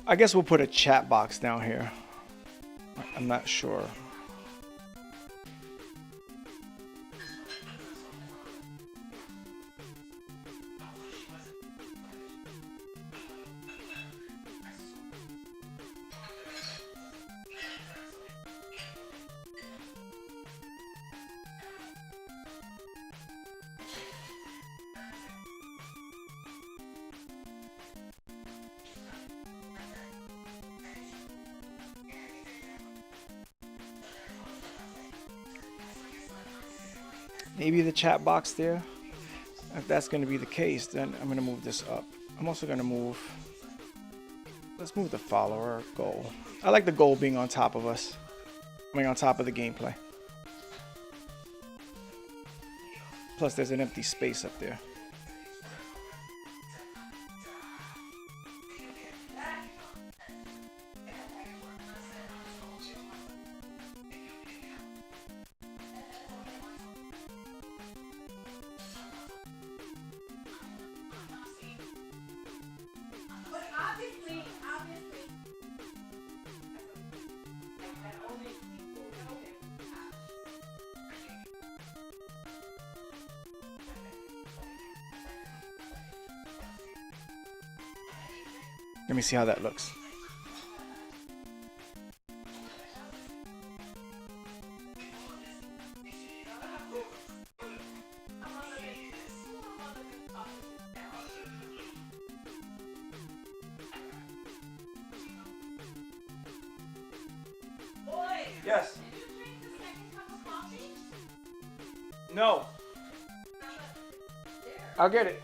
I guess we'll put a chat box down here. I'm not sure. Maybe the chat box there. If that's going to be the case, then I'm going to move this up. I'm also going to move, let's move the follower goal. I like the goal being on top of us, being on top of the gameplay. Plus there's an empty space up there. Let me see how that looks. Yes. No. I'll get it.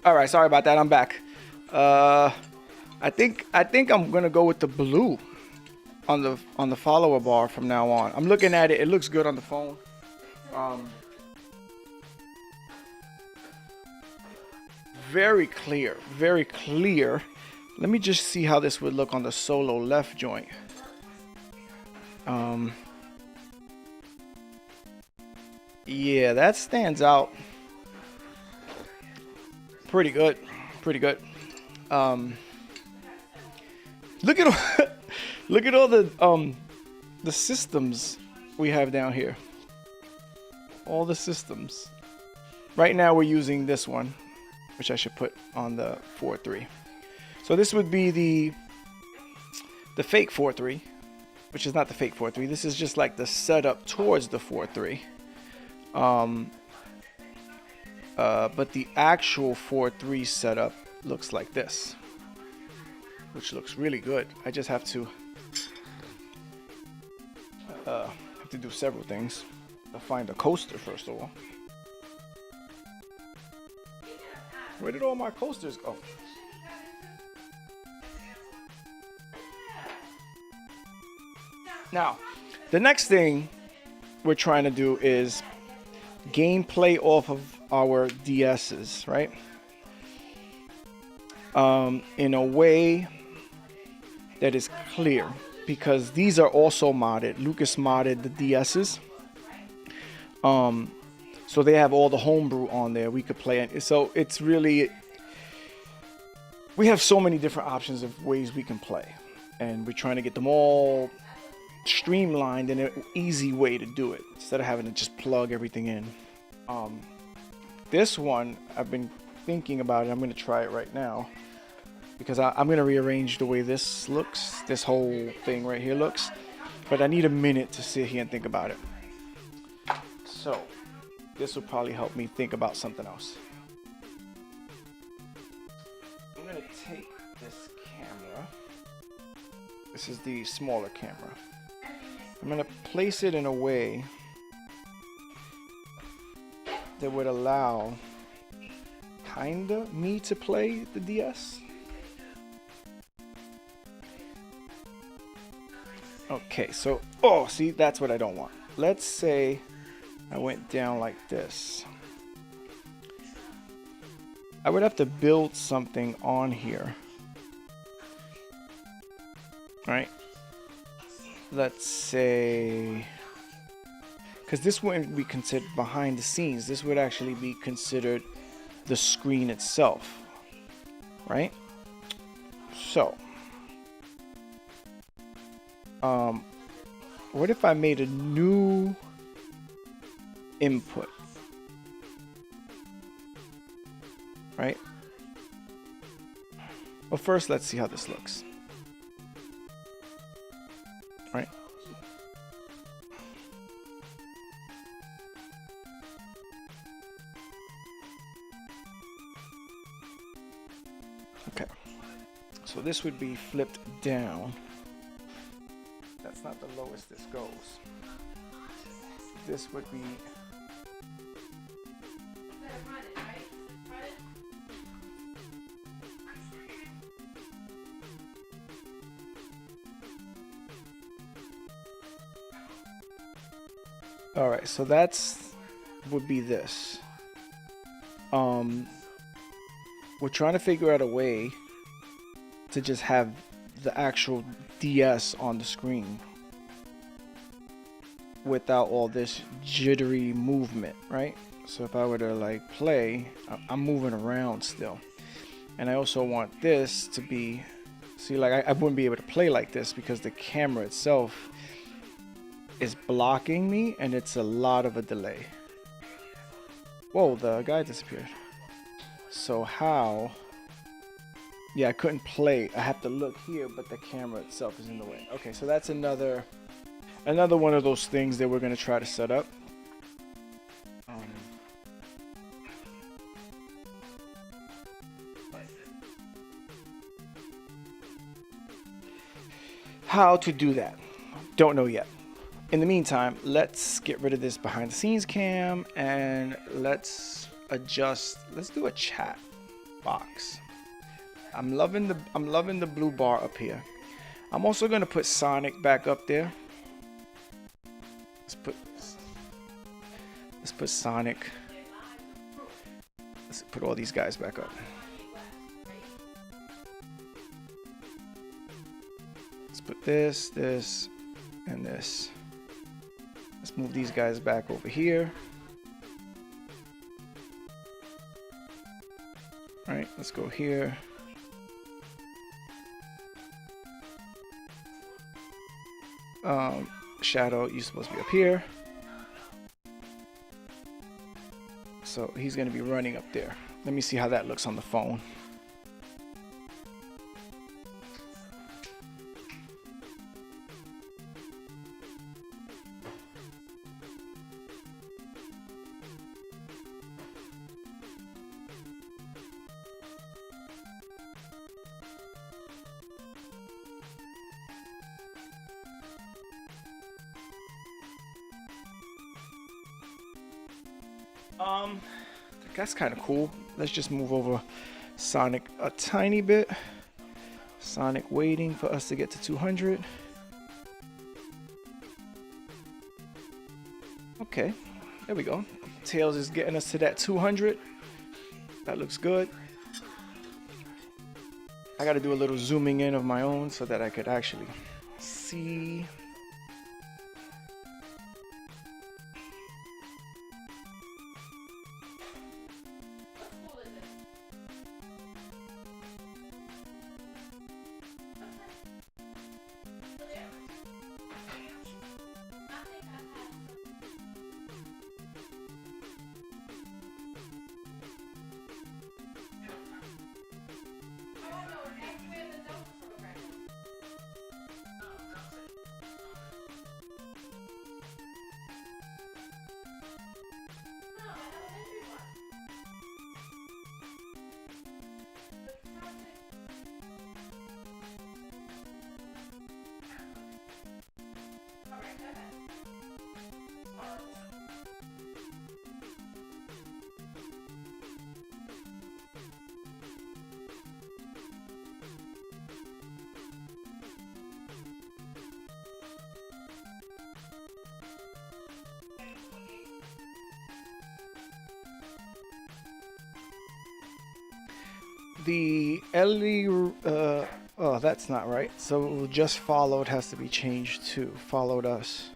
All right, sorry about that. I'm back. I think I'm gonna go with the blue on the follower bar from now on. I'm looking at it. It looks good on the phone. Very clear, very clear. Let me just see how this would look on the solo left joint. Yeah, that stands out pretty good, pretty good. Look at all, look at all the systems we have down here. All the systems. Right now we're using this one, which I should put on the 4.3. So this would be the fake 4.3, which is not the fake 4.3. This is just like the setup towards the 4.3. But the actual 4.3 setup looks like this, which looks really good. I just have to have to do several things. I'll find a coaster first of all. Where did all my coasters go? Now, the next thing we're trying to do is gameplay off of our DS's, right? In a way that is clear, because these are also modded. Lucas modded the DS's. So they have all the homebrew on there. We could play it. So it's really, we have so many different options of ways we can play. And we're trying to get them all streamlined in an easy way to do it, instead of having to just plug everything in. This one, I've been thinking about it. I'm going to try it right now, because I'm going to rearrange the way this looks, this whole thing right here looks, but I need a minute to sit here and think about it. So this will probably help me think about something else. I'm going to take this camera. This is the smaller camera. I'm going to place it in a way that would allow kinda me to play the DS. Okay, so, oh, see, that's what I don't want. Let's say I went down like this. I would have to build something on here. All right. Let's say, because this wouldn't be considered behind the scenes. This would actually be considered the screen itself, right? So, what if I made a new input, right? Well, first, let's see how this looks, right? Okay, so this would be flipped down. That's not the lowest this goes. This would be, all right, so that's would be this. We're trying to figure out a way to just have the actual DS on the screen without all this jittery movement, right? So if I were to like play, I'm moving around still. And I also want this to be, see, like I wouldn't be able to play like this because the camera itself is blocking me and it's a lot of a delay. Whoa, the guy disappeared. So how? Yeah, I couldn't play. I have to look here, but the camera itself is in the way. Okay, so that's another one of those things that we're gonna try to set up. How to do that? Don't know yet. In the meantime, let's get rid of this behind the scenes cam and let's adjust. Let's do a chat box. I'm loving the blue bar up here. I'm also gonna put Sonic back up there. Let's put Sonic. Let's put all these guys back up. Let's put this, and this. Let's move these guys back over here. All right, let's go here. Shadow, you're supposed to be up here. So he's going to be running up there. Let me see how that looks on the phone. That's kind of cool. Let's just move over Sonic a tiny bit. Sonic waiting for us to get to 200. Okay, there we go. Tails is getting us to that 200. That looks good. I got to do a little zooming in of my own so that I could actually see. The LED, oh, that's not right. So just followed has to be changed to followed us.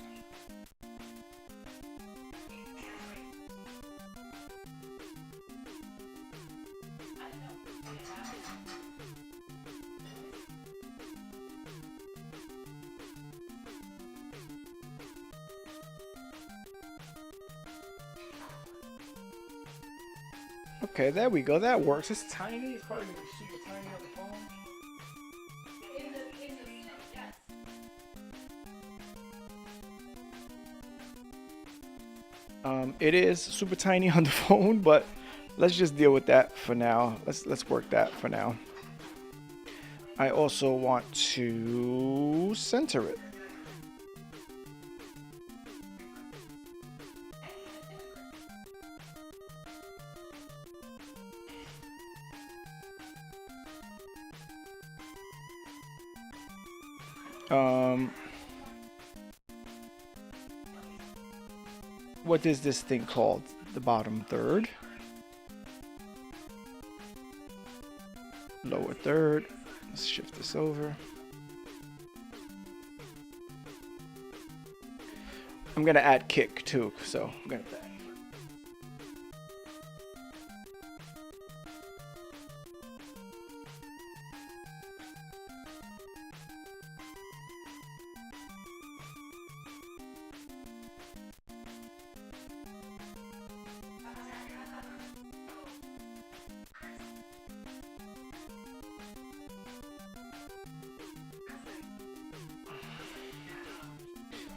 Okay, there we go. That works. It's tiny. It's probably gonna be super tiny on the phone. It is super tiny on the phone, but let's just deal with that for now. Let's work that for now. I also want to center it. What is this thing called? The bottom third. Lower third. Let's shift this over. I'm gonna add kick too, so I'm gonna add.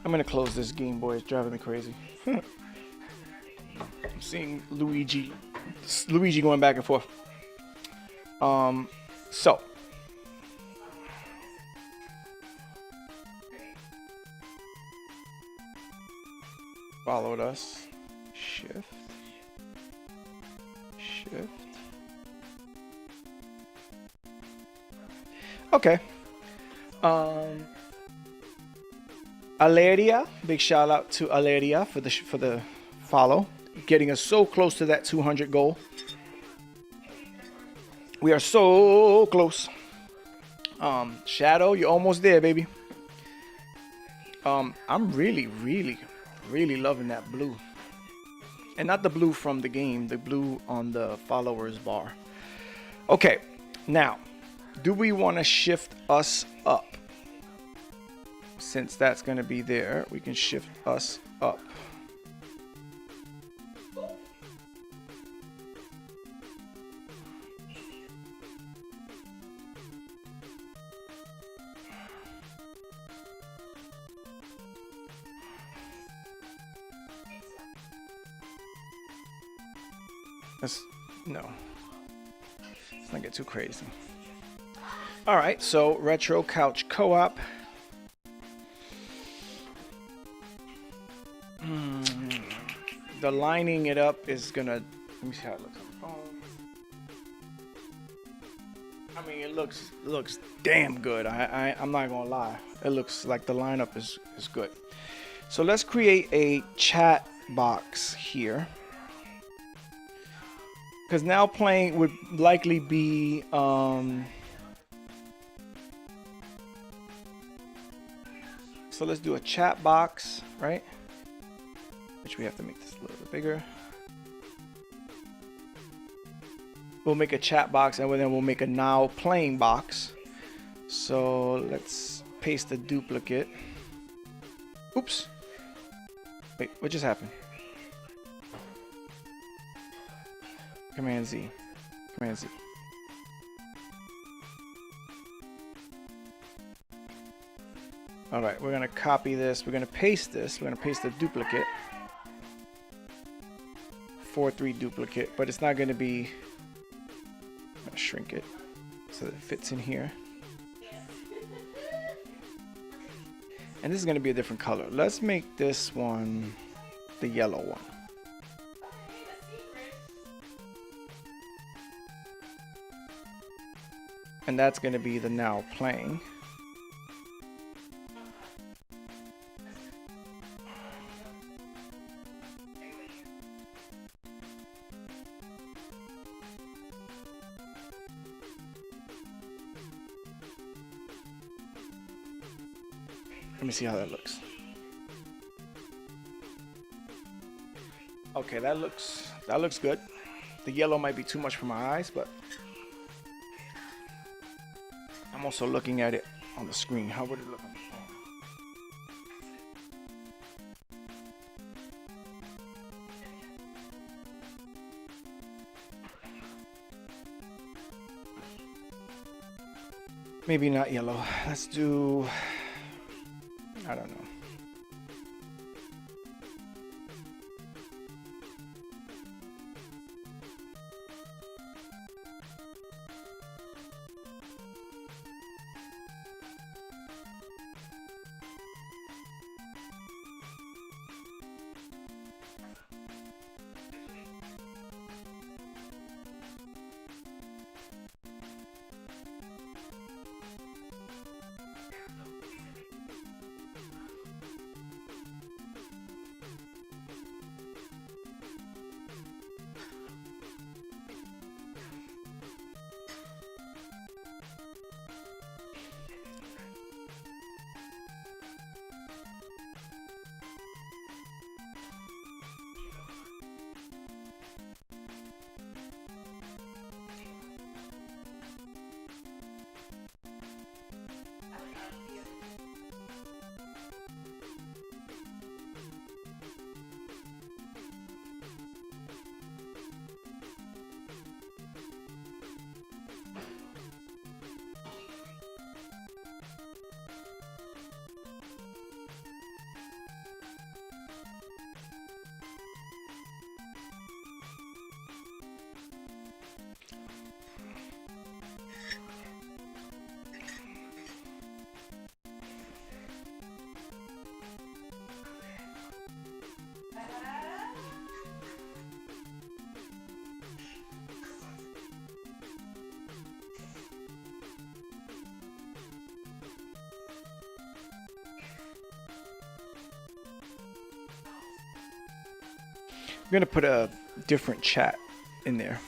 I'm gonna close this Game Boy. It's driving me crazy. I'm seeing Luigi going back and forth. So followed us. Shift. Okay. Aleria, big shout out to Aleria for the follow, getting us so close to that 200 goal. We are so close. Shadow, you're almost there, baby. I'm really loving that blue, and not the blue from the game, the blue on the followers bar. Okay, now, do we want to shift us up? Since that's going to be there, we can shift us up. Let's not get too crazy. All right, so retro couch co-op. the lining it up is gonna. Let me see how it looks on the phone. I mean, it looks damn good. I'm not gonna lie. It looks like the lineup is good. So let's create a chat box here. Because now playing would likely be so let's do a chat box, right? Which we have to make this a little bit bigger. We'll make a chat box and then we'll make a now playing box. So let's paste the duplicate. Oops. Wait, what just happened? Command Z. Command Z. All right, we're gonna copy this. We're gonna paste this. We're gonna paste the duplicate. 4-3 duplicate, but it's not gonna be. I'm gonna shrink it so that it fits in here. And this is gonna be a different color. Let's make this one the yellow one. And that's going to be the now playing. Let me see how that looks. Okay, that looks good. The yellow might be too much for my eyes, but I'm also looking at it on the screen. How would it look on the phone? Maybe not yellow. Let's do, I don't know. I'm gonna put a different chat in there.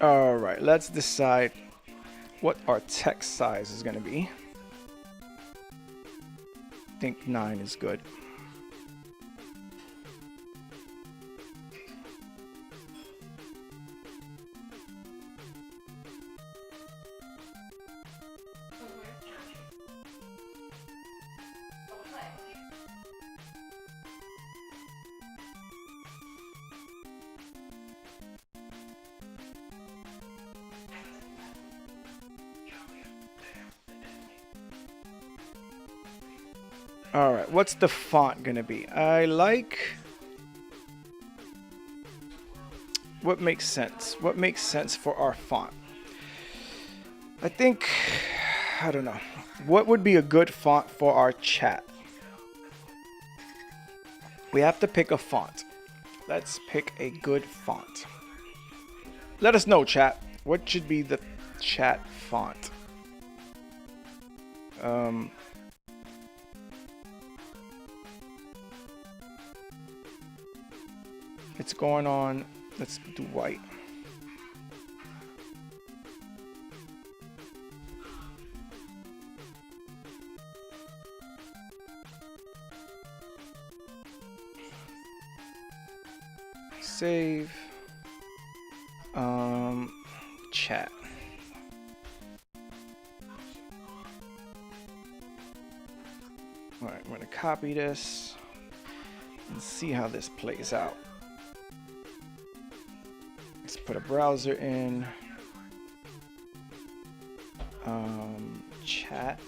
All right, let's decide what our text size is going to be. I think 9 is good. All right, what's the font gonna be? I like what makes sense. What makes sense for our font? I think, I don't know. What would be a good font for our chat? We have to pick a font. Let's pick a good font. Let us know, chat. What should be the chat font? It's going on. Let's do white. Save. Chat. All right, we're gonna copy this and see how this plays out. Let's put a browser in. Chat.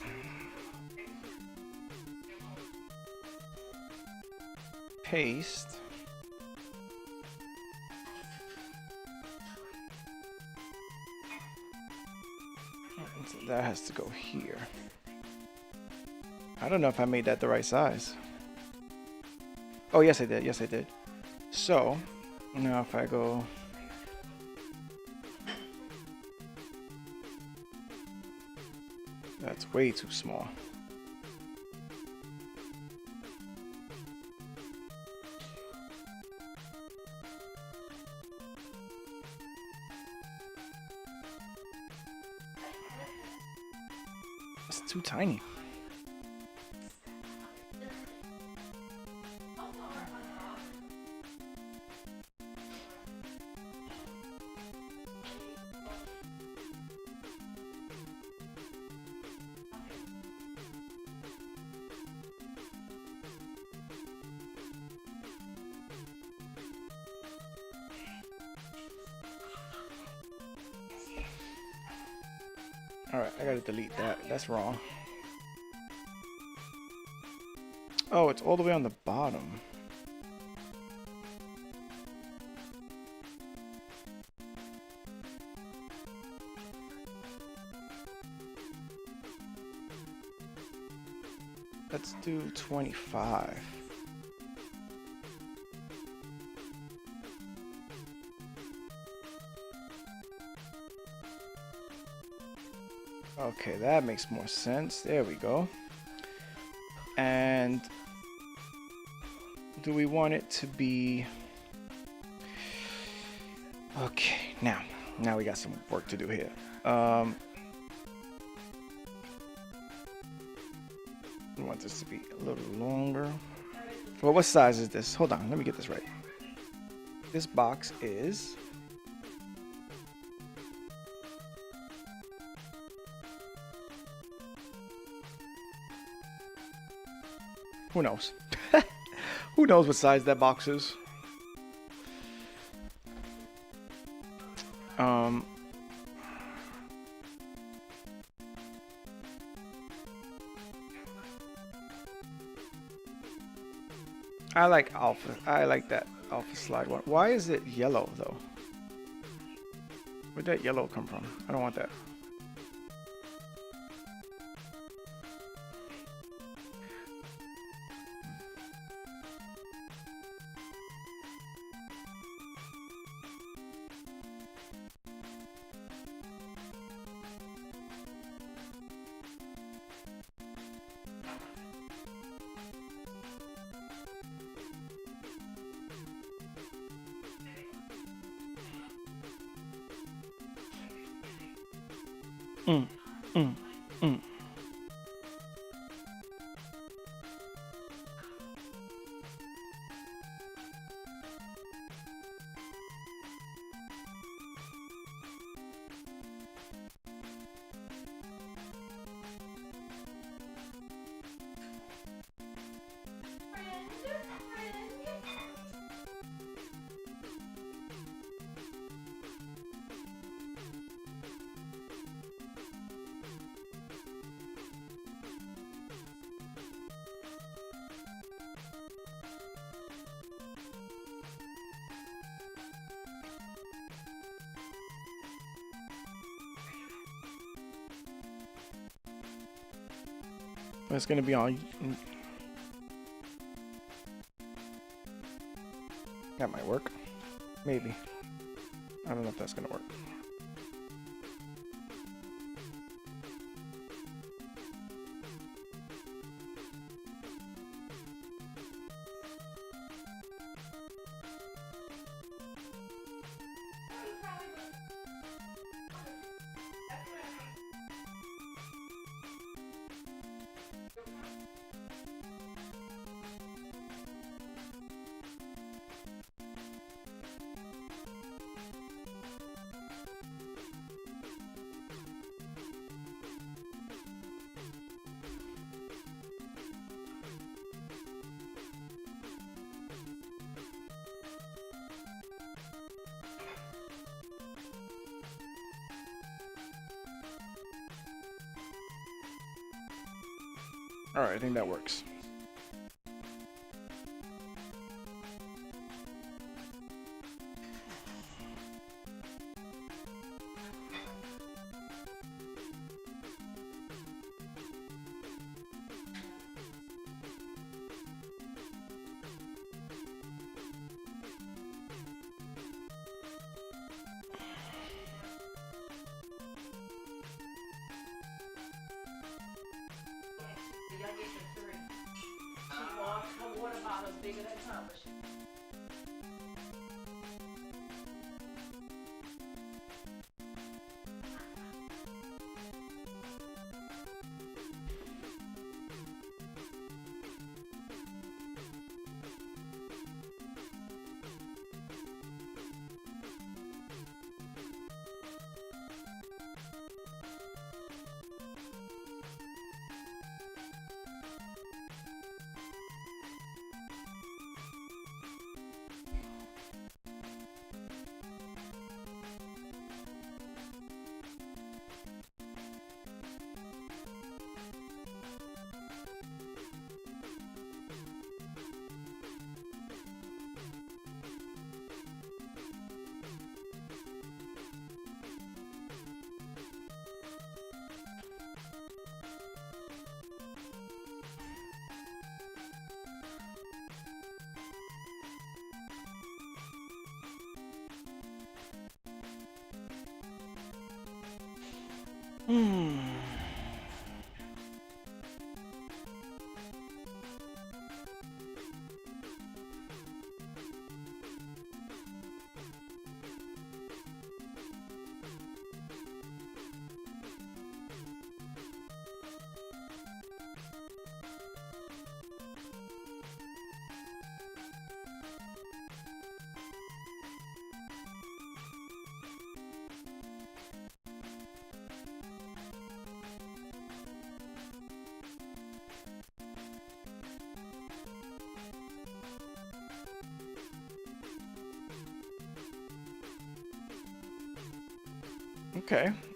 Paste. So that has to go here. I don't know if I made that the right size. Oh, yes, I did. Yes, I did. So now if I go. That's way too small. It's too tiny. Alright, I gotta delete that. That's wrong. Oh, it's all the way on the bottom. Let's do 25. Okay, that makes more sense. There we go. And do we want it to be... Okay, now we got some work to do here. We want this to be a little longer. Well, what size is this? Hold on, let me get this right. This box is... Who knows? Who knows what size that box is? I like alpha. I like that alpha slide one. Why is it yellow though? Where'd that yellow come from? I don't want that. Mm. It's gonna be on. That might work. Maybe. I don't know if that's gonna work. All right, I think that works.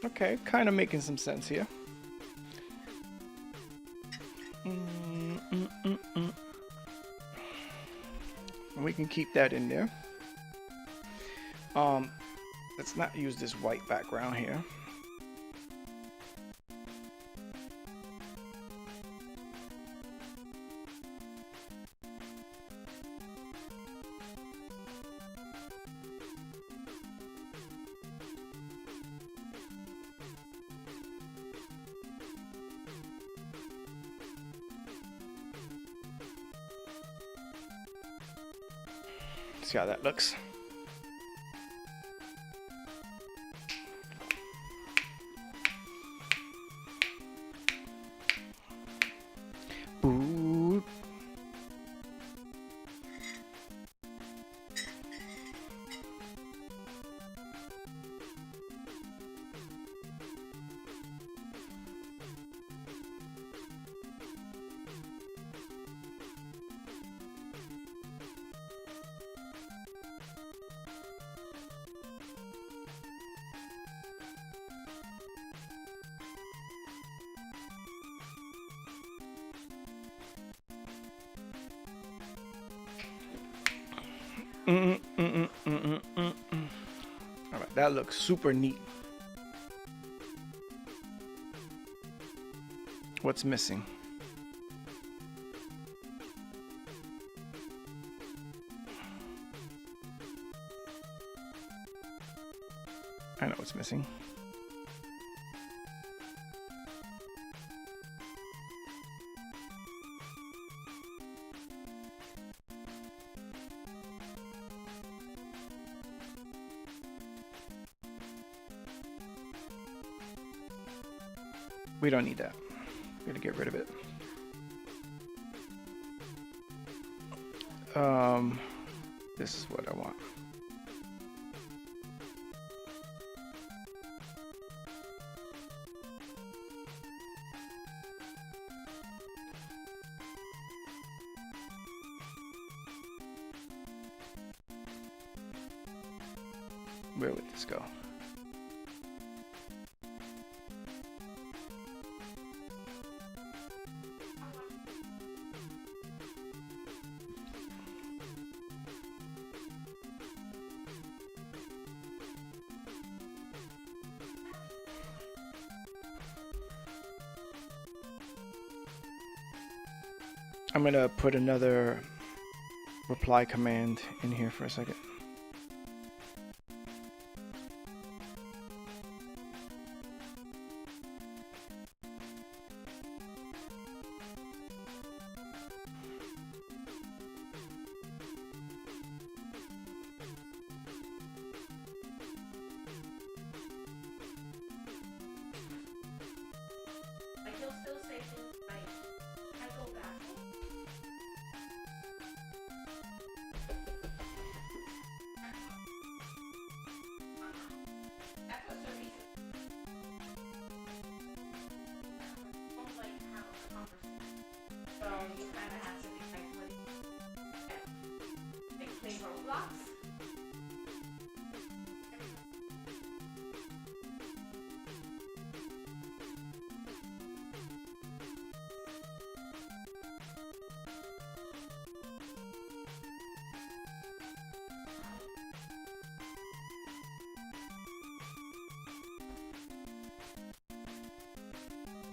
Okay, kind of making some sense here. We can keep that in there. Let's not use this white background here. See how that looks. Ooh. All right, that looks super neat. What's missing? missing. We don't need that. We're gonna get rid of it. This is what I want. Where would this go? I'm gonna put another reply command in here for a second. Like he'll still say things like, I go back. That's what's the reason. Don't like have a conversation. So you kind of have to be like, like play Roblox.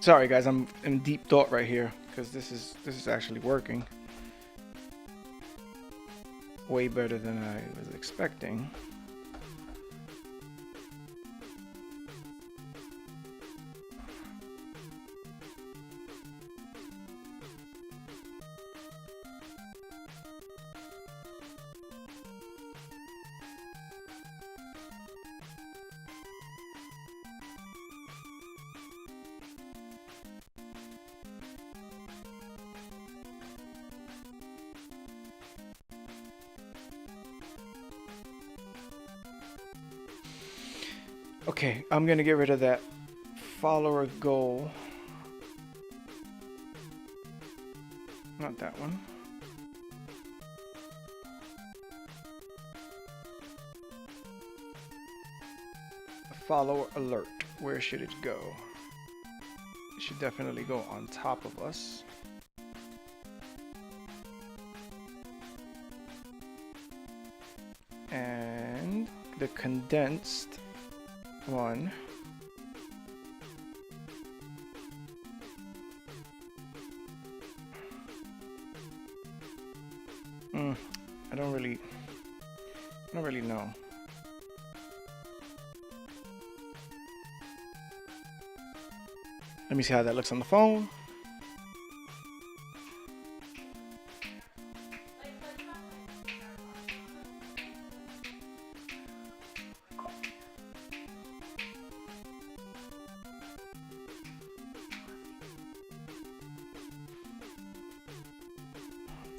Sorry guys, I'm in deep thought right here because this is actually working way better than I was expecting. Okay, I'm gonna get rid of that follower goal. Not that one. Follower alert. Where should it go? It should definitely go on top of us. And the condensed one I don't really know. Let me see how that looks on the phone.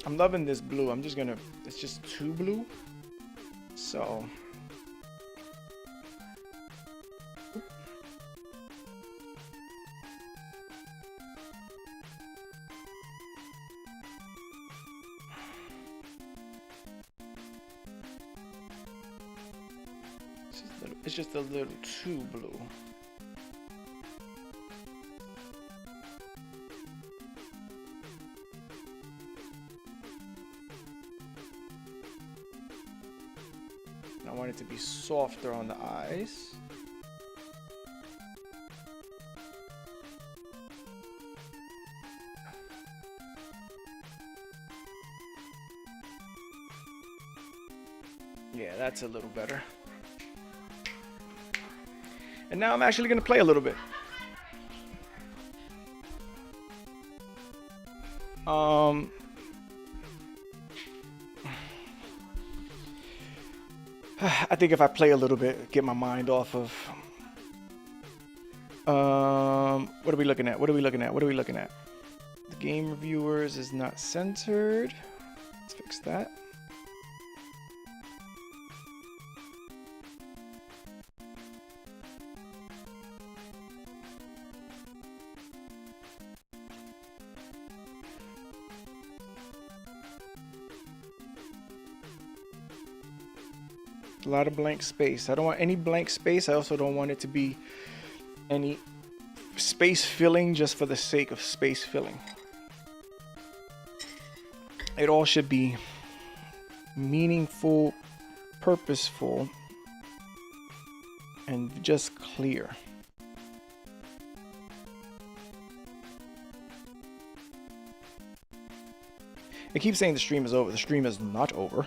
I'm loving this blue. I'm just gonna, it's just too blue. So. It's just a little too blue. I want it to be softer on the eyes. Yeah, that's a little better. And now I'm actually going to play a little bit. I think if I play a little bit, get my mind off of. What are we looking at? What are we looking at? What are we looking at? The game reviewers is not centered. Let's fix that. A lot of blank space. I don't want any blank space. I also don't want it to be any space filling just for the sake of space filling. It all should be meaningful, purposeful, and just clear. I keep saying the stream is over. The stream is not over.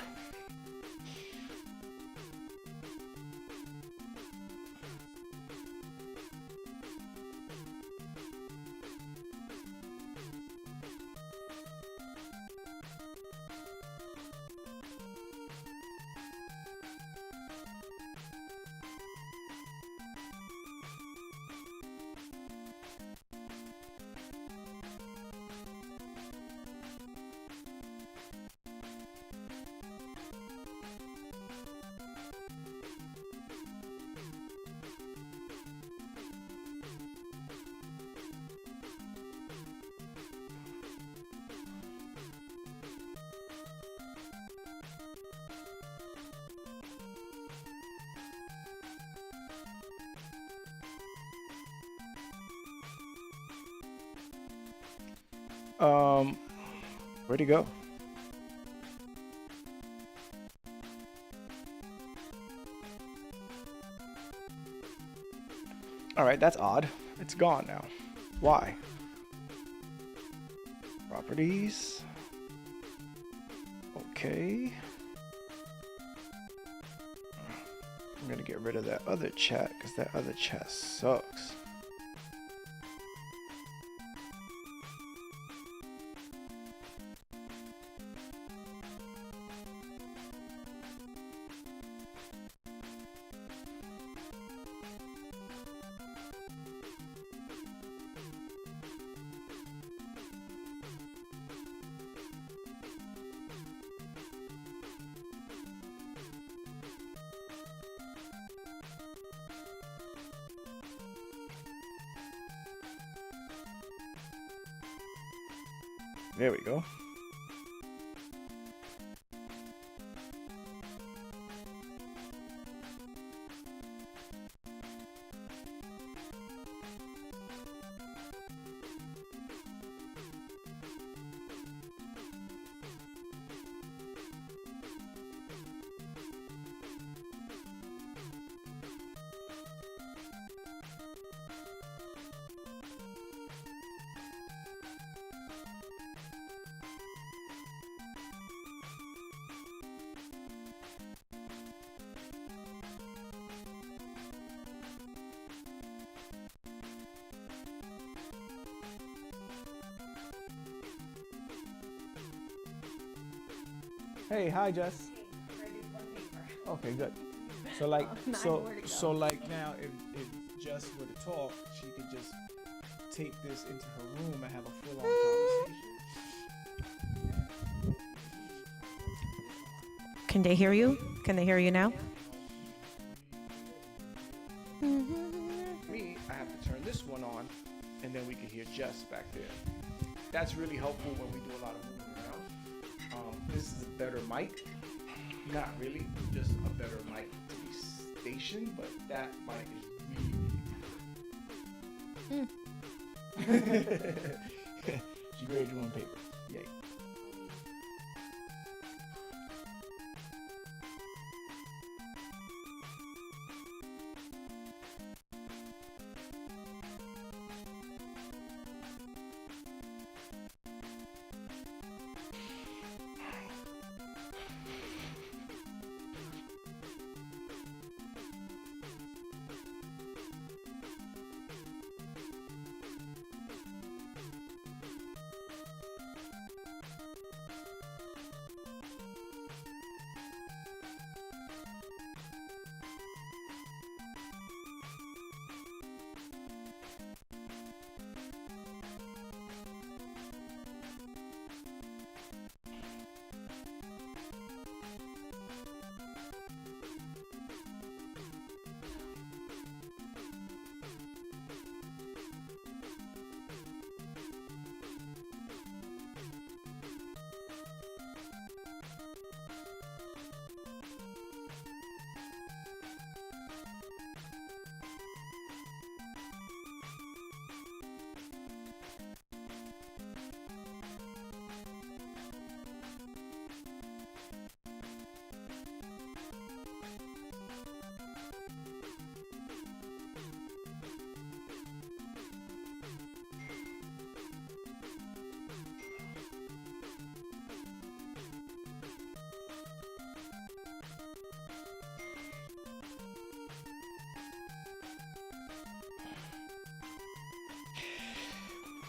Where'd he go? All right, that's odd. It's gone now. Why? Properties. Okay. I'm gonna get rid of that other chat because that other chat sucks. There we go. Hey, hi, Jess. Okay, good. So like, so like now, if Jess were to talk, she could just take this into her room and have a full-on conversation. Can they hear you? Can they hear you now? Me, I have to turn this one on, and then we can hear Jess back there. That's really helpful when we do a lot of moving around. This is a better mic. Not really, just a better mic to be stationed, but that mic is really, She graded you on paper. Yay.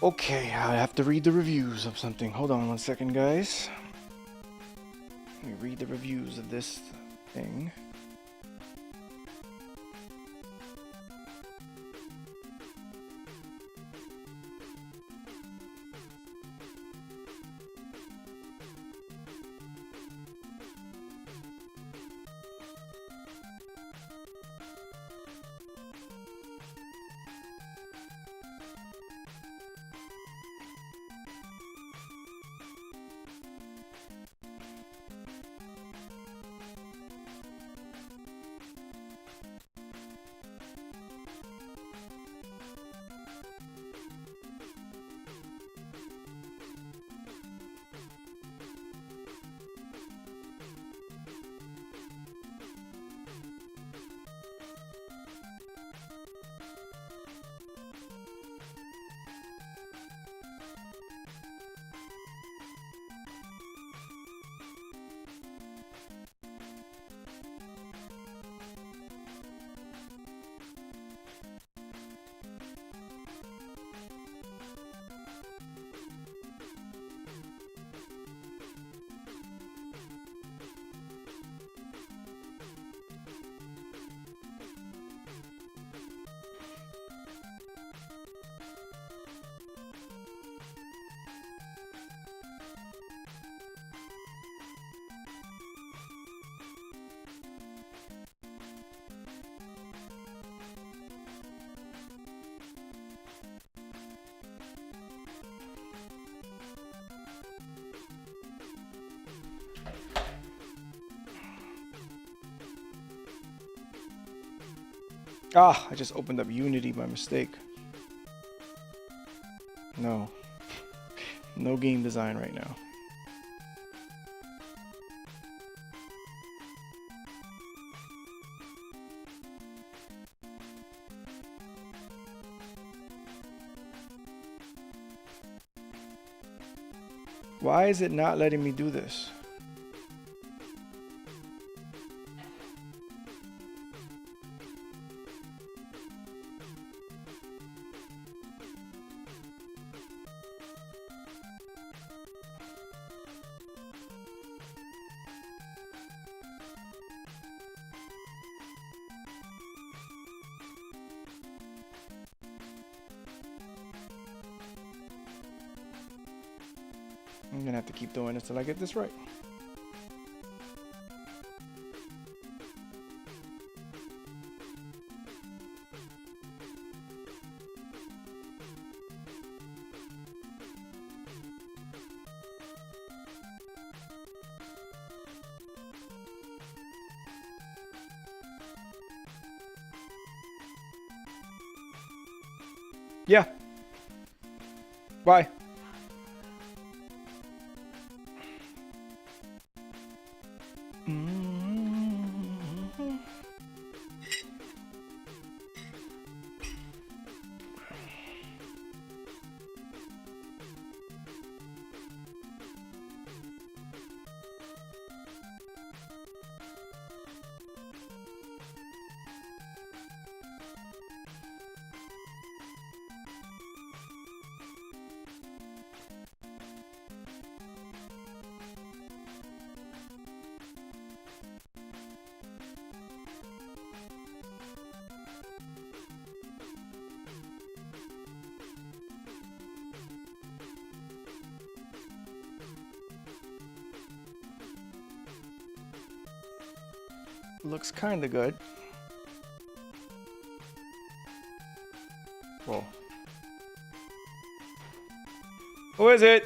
Okay, I have to read the reviews of something. Hold on one second, guys. Let me read the reviews of this thing. Ah, I just opened up Unity by mistake. No. No game design right now. Why is it not letting me do this? I'm gonna have to keep doing this till I get this right. Yeah. Bye. Looks kind of good. Whoa. Who is it?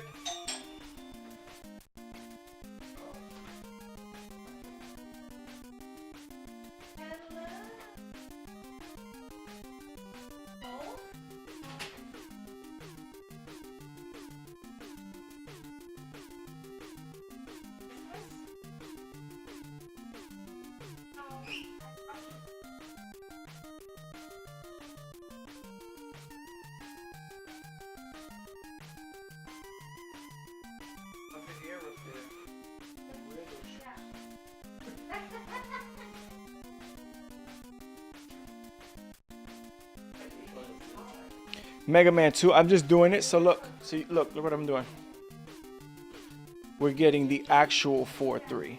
Mega Man 2. I'm just doing it. So look. See, look what I'm doing. We're getting the actual 4-3.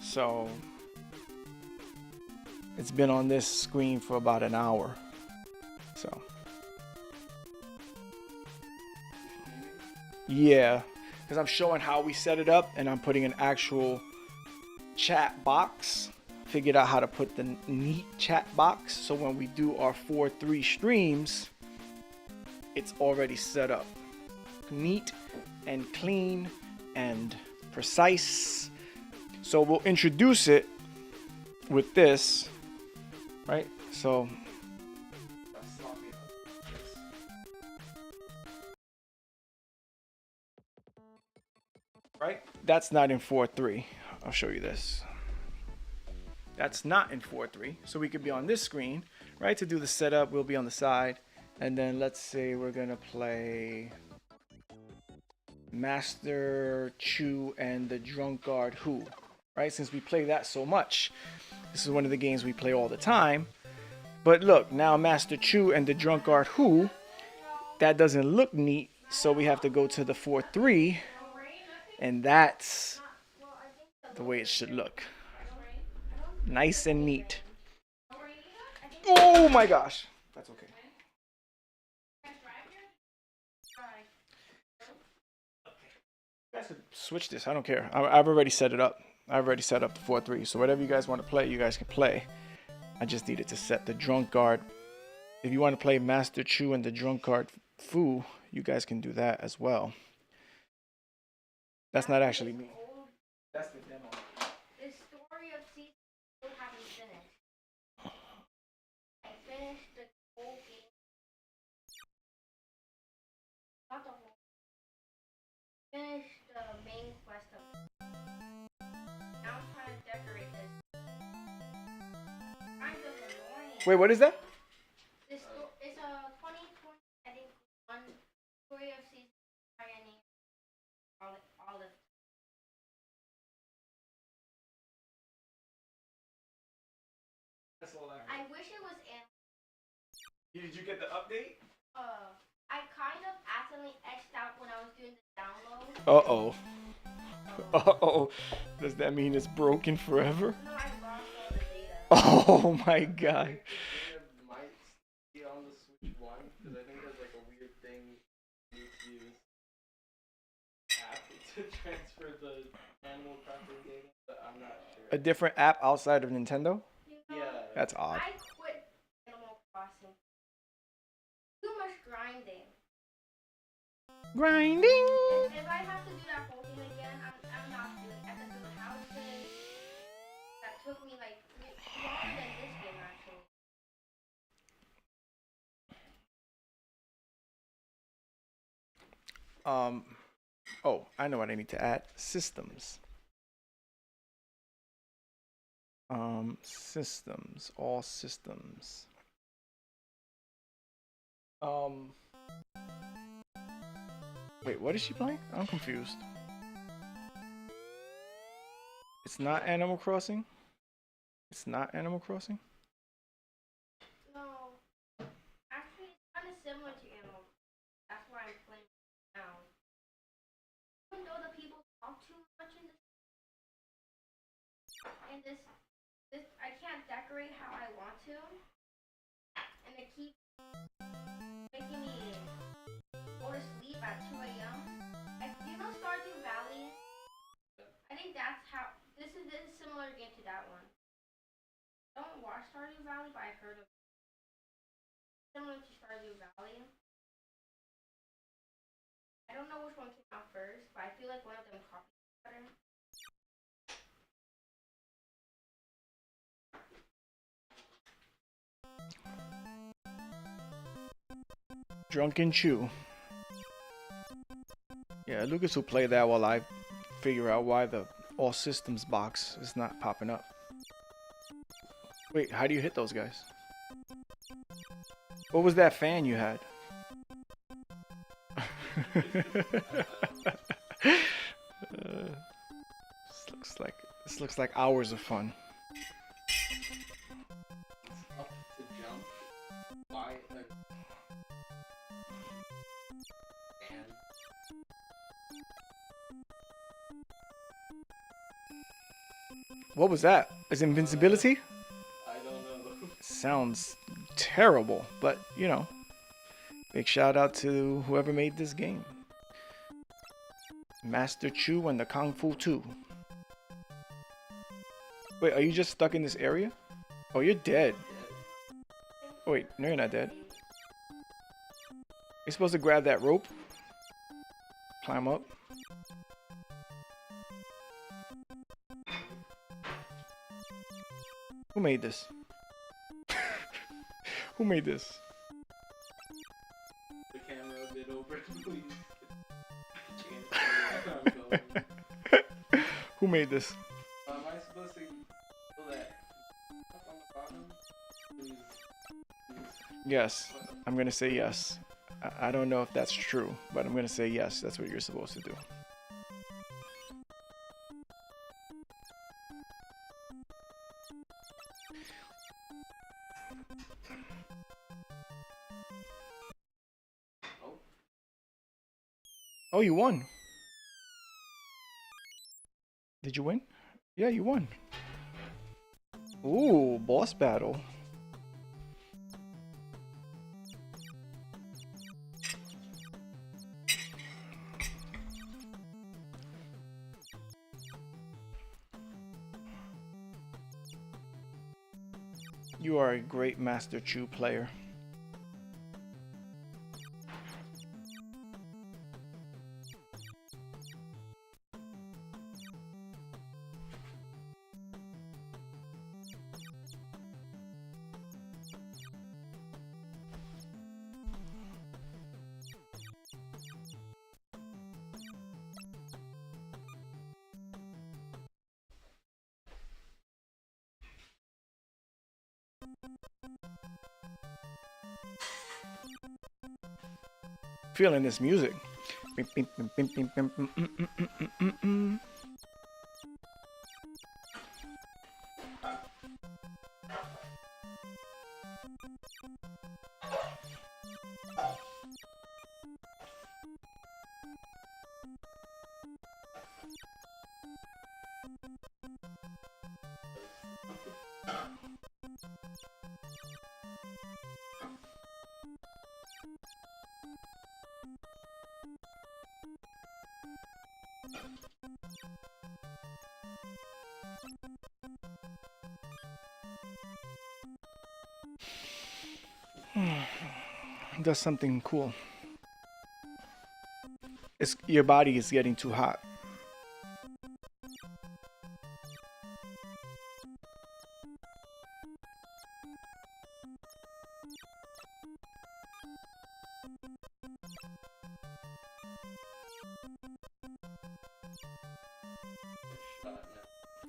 So it's been on this screen for about an hour. So yeah, because I'm showing how we set it up, and I'm putting an actual chat box. Figured out how to put the neat chat box, so when we do our 4-3 streams, it's already set up, neat and clean and precise. So we'll introduce it with this, right? So right, that's not in 4-3. I'll show you this. That's not in 4-3, so we could be on this screen, right? To do the setup, we'll be on the side, and then let's say we're gonna play Master Chu and the Drunkard Who, right? Since we play that so much, this is one of the games we play all the time. But look, now Master Chu and the Drunkard Who, that doesn't look neat, so we have to go to the 4-3, and that's the way it should look. Nice and neat. Oh my gosh. That's okay. You guys could switch this. I don't care. I've already set it up. I've already set up the 4-3. So whatever you guys want to play, you guys can play. I just needed to set the Drunkard. If you want to play Master Chu and the Drunkard Fu, you guys can do that as well. That's not actually me. That's the demo. The story of season still haven't finished. I finished the whole game. Not the whole. Finished the main quest of it. Now I'm trying to decorate this. Kind of annoying. Wait, what is that? This it's a 2020, I think, one story of season pioneer. Olive. I wish it was in. Did you get the update? I kind of accidentally X'd out when I was doing the download. Uh-oh. Uh-oh. Does that mean it's broken forever? No, I lost all the data. Oh my god. Might be on the Switch 1, because I think there's like a weird thing you need to use app to transfer the Animal Crossing data, but I'm not sure. A different app outside of Nintendo? You know, Yeah. That's odd. I quit Animal Crossing. Too much grinding. Grinding. If I have to do that whole thing again, I'm not doing it. I have to do the houses. That took me like longer than this game actually. Oh, I know what I need to add. Systems. Systems. All systems. Wait, what is she playing? I'm confused. It's not Animal Crossing? It's not Animal Crossing? No. Actually, it's kind of similar to Animal. That's why I'm playing now. Even though the people talk too much in this, I can't decorate how I want to, and it keeps making me go to sleep at 2 a.m. Do you know Stardew Valley? I think that's how. This is similar game to that one. I don't watch Stardew Valley, but I've heard of it. Similar to Stardew Valley. I don't know which one came out first, but I feel like one of them copied each other. Drunken Chew. Yeah, Lucas will play that while I figure out why the all systems box is not popping up. Wait, how do you hit those guys? What was that fan you had? This looks like hours of fun. Up to jump by What was that? Is invincibility? I don't know. Sounds terrible, but you know. Big shout out to whoever made this game. Master Chu and the Kung Fu 2. Wait, are you just stuck in this area? Oh, you're dead. Oh, wait, no, you're not dead. You're supposed to grab that rope. Climb up. Who made this? Who made this? The camera a bit over, please. I can't see where I'm going. Who made this? Am I supposed to pull that up on the bottom? Please. Yes. I'm gonna say yes. I don't know if that's true, but I'm gonna say yes. That's what you're supposed to do. Oh, you won. Did you win? Yeah, you won. Ooh, boss battle. You are a great Master Chu player. Feeling this music. Does something cool. Your body is getting too hot.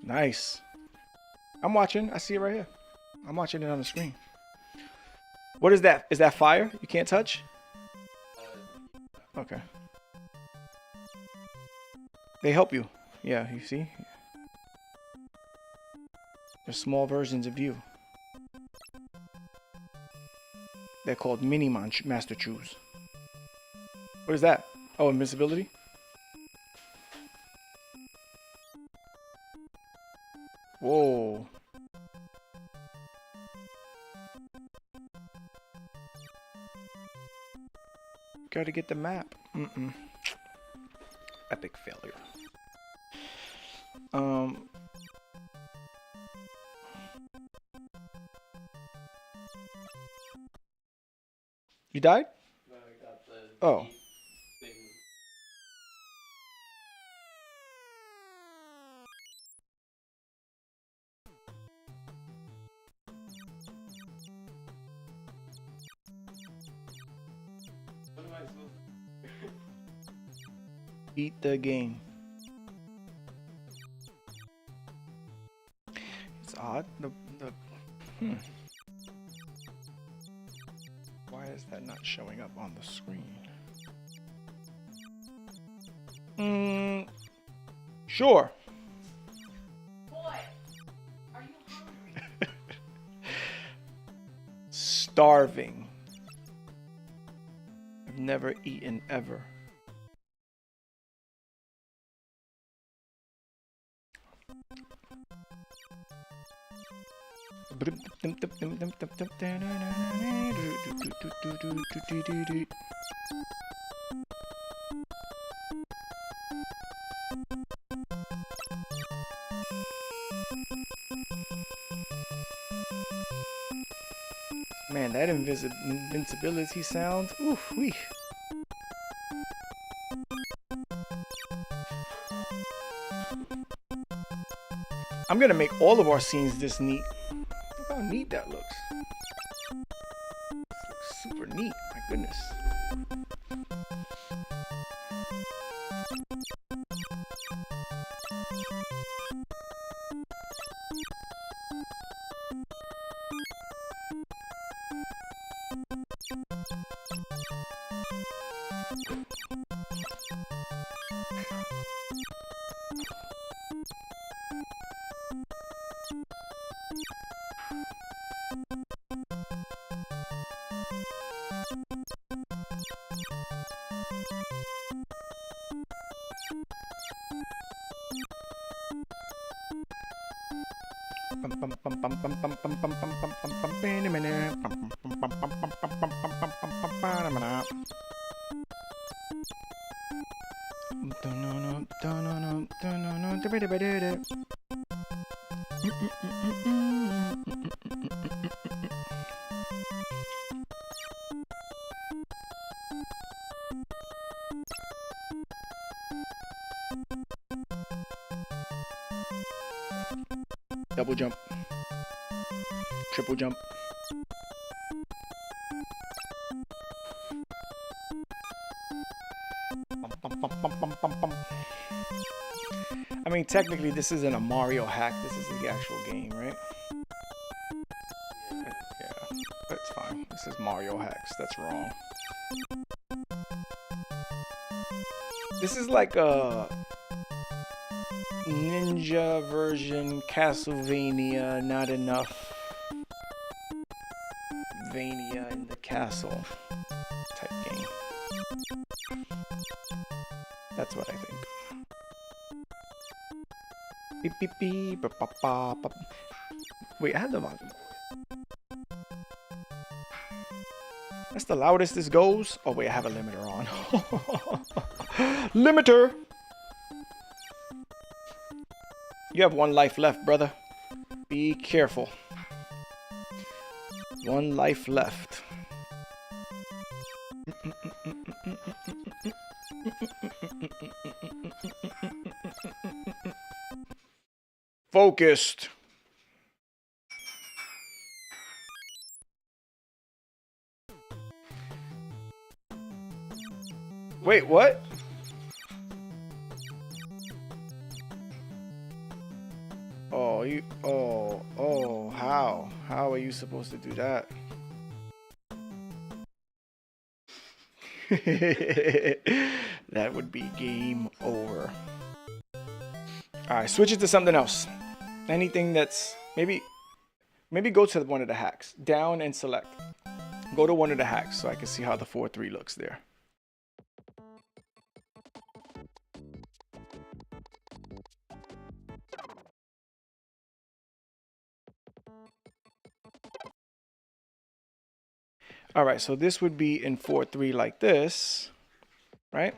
Nice. I'm watching. I see it right here. I'm watching it on the screen. What is that? Is that fire? You can't touch? Okay. They help you. Yeah, you see? They're small versions of you. They're called mini Master Chus. What is that? Oh, invincibility? Whoa. Gotta get the map. Epic failure. You died? No, I got the Oh. thing. What am I supposed to Beat the game. It's odd. Why is that not showing up on the screen? Sure. Boy, are you hungry? Starving. I've never eaten ever. Man, that invincibility sound. Oof, wee. I'm gonna make all of our scenes this neat. Look how neat that looks. This looks super neat. My goodness. Double jump. Triple jump. I mean, technically, this isn't a Mario hack. This is the actual game, right? Yeah, that's fine. This is Mario hacks. That's wrong. This is like a ninja version Castlevania, not enough Vania in the castle type game. That's what I think. Beep beep beep ba, ba, ba, ba. Wait, I had the volume. That's the loudest this goes. Oh wait, I have a limiter on. Limiter! You have one life left, brother. Be careful. One life left. Focused. Wait, what? Oh, how? How are you supposed to do that? That would be game over. Alright, switch it to something else. Anything that's maybe go to one of the hacks. Down and select. Go to one of the hacks so I can see how the 4-3 looks there. All right, so this would be in 4-3 like this, right?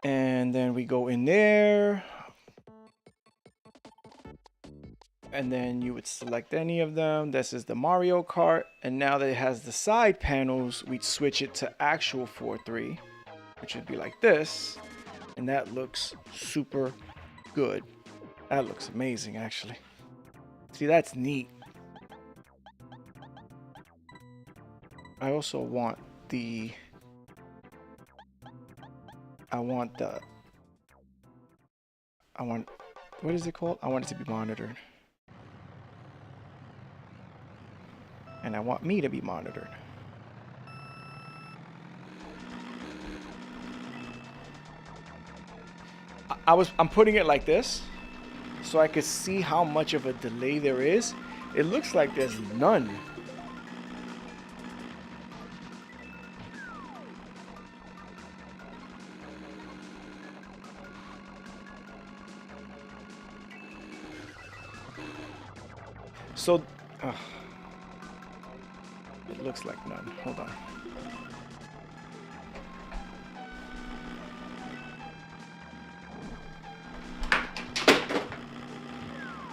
And then we go in there. And then you would select any of them. This is the Mario Kart. And now that it has the side panels, we'd switch it to actual 4-3, which would be like this. And that looks super good. That looks amazing, actually. See, that's neat. I also want the, what is it called? I want it to be monitored. And I want me to be monitored. I'm putting it like this so I could see how much of a delay there is. It looks like there's none. So, it looks like none. Hold on.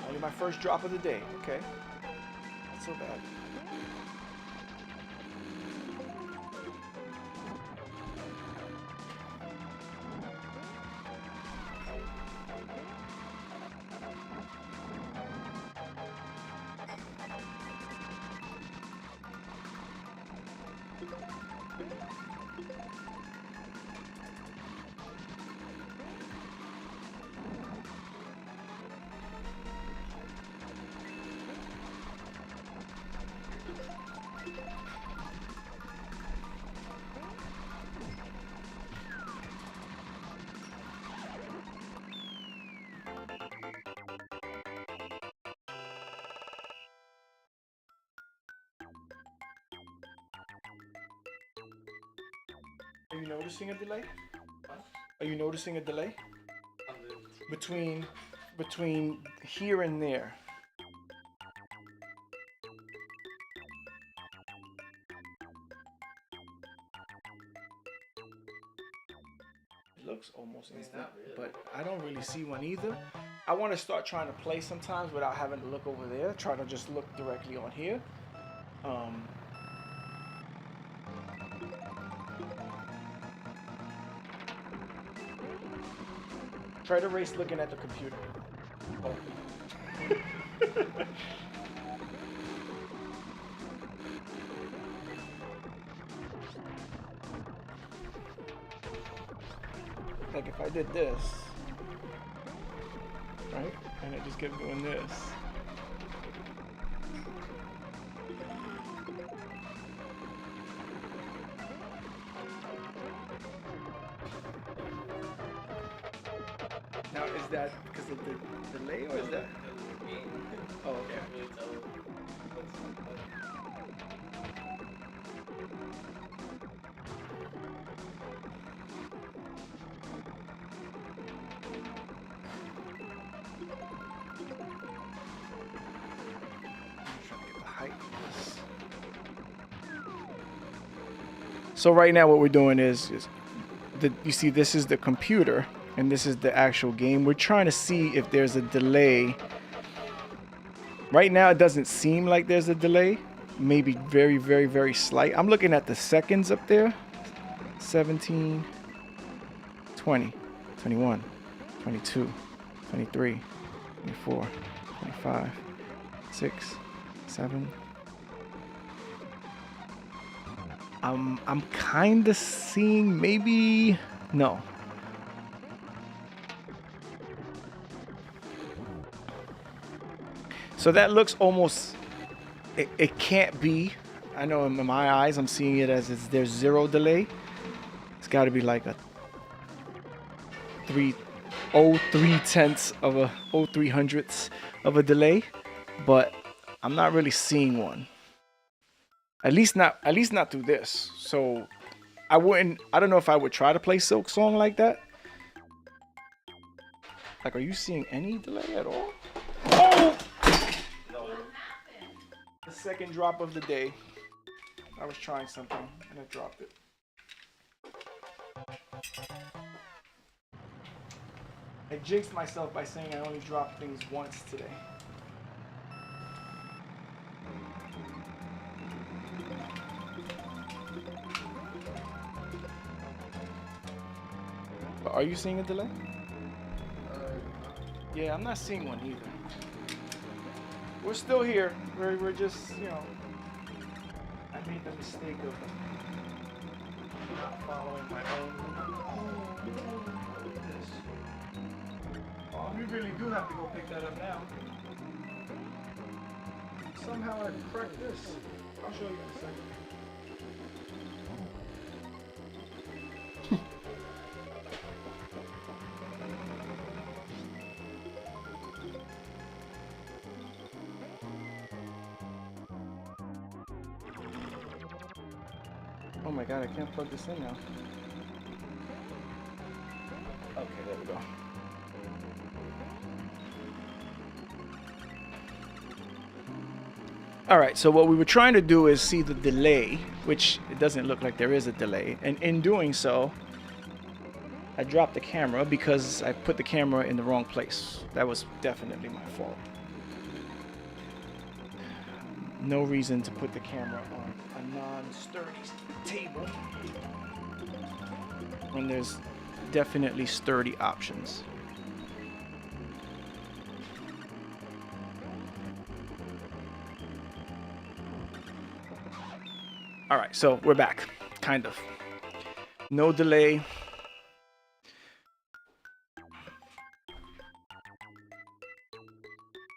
Only my first drop of the day. Okay. Not so bad. Are you noticing a delay? Are you noticing a delay? Between here and there. It looks almost instant, but I don't really see one either. I want to start trying to play sometimes without having to look over there. Try to just look directly on here. Try to race looking at the computer. Oh. Like if I did this, right? And I just kept doing this. Now, is that because of the delay or is that? Oh, okay. I'm trying to get the height of this. So right now what we're doing is you see this is the computer. And this is the actual game. We're trying to see if there's a delay. Right now, it doesn't seem like there's a delay. Maybe very, very, very slight. I'm looking at the seconds up there. 17, 20, 21, 22, 23, 24, 25, 6, 7. I'm kind of seeing maybe, no. So that looks almost, it can't be. I know in my eyes, I'm seeing it as there's zero delay. It's got to be like a 0.03 of a 0.03 of a delay, but I'm not really seeing one. At least not through this. So I don't know if I would try to play Silk Song like that. Like, are you seeing any delay at all? Oh! The second drop of the day. I was trying something and I dropped it. I jinxed myself by saying I only dropped things once today. But are you seeing a delay? Yeah, I'm not seeing one either. We're still here. We're just, you know, I made the mistake of not following my own. Oh, we really do have to go pick that up now. Somehow I cracked this. I'll show you in a second. Oh my god, I can't plug this in now. Okay, there we go. All right, so what we were trying to do is see the delay, which it doesn't look like there is a delay. And in doing so, I dropped the camera because I put the camera in the wrong place. That was definitely my fault. No reason to put the camera on a non-sturdy table when there's definitely sturdy options. All right, so we're back, kind of. No delay.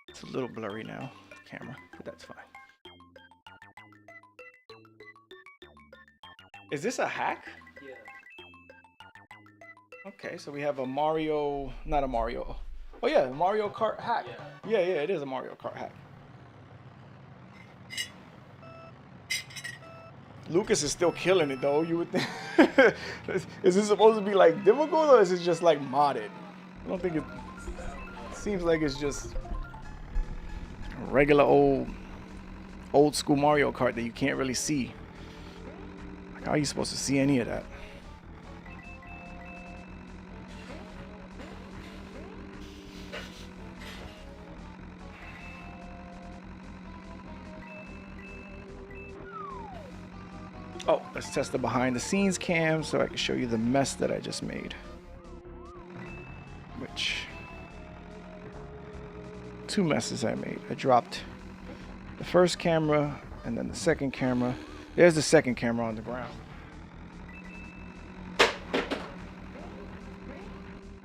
It's a little blurry now, the camera, but that's fine. Is this a hack? Yeah. Okay, so we have a Mario, not a Mario. Oh yeah, Mario Kart hack. Yeah, it is a Mario Kart hack. Lucas is still killing it though. You would think. Is this supposed to be like difficult or is it just like modded? I don't think it seems like it's just a regular old school Mario Kart that you can't really see. Like, how are you supposed to see any of that? Oh, let's test the behind the scenes cam so I can show you the mess that I just made. Which, two messes I made. I dropped the first camera and then the second camera. There's the second camera on the ground.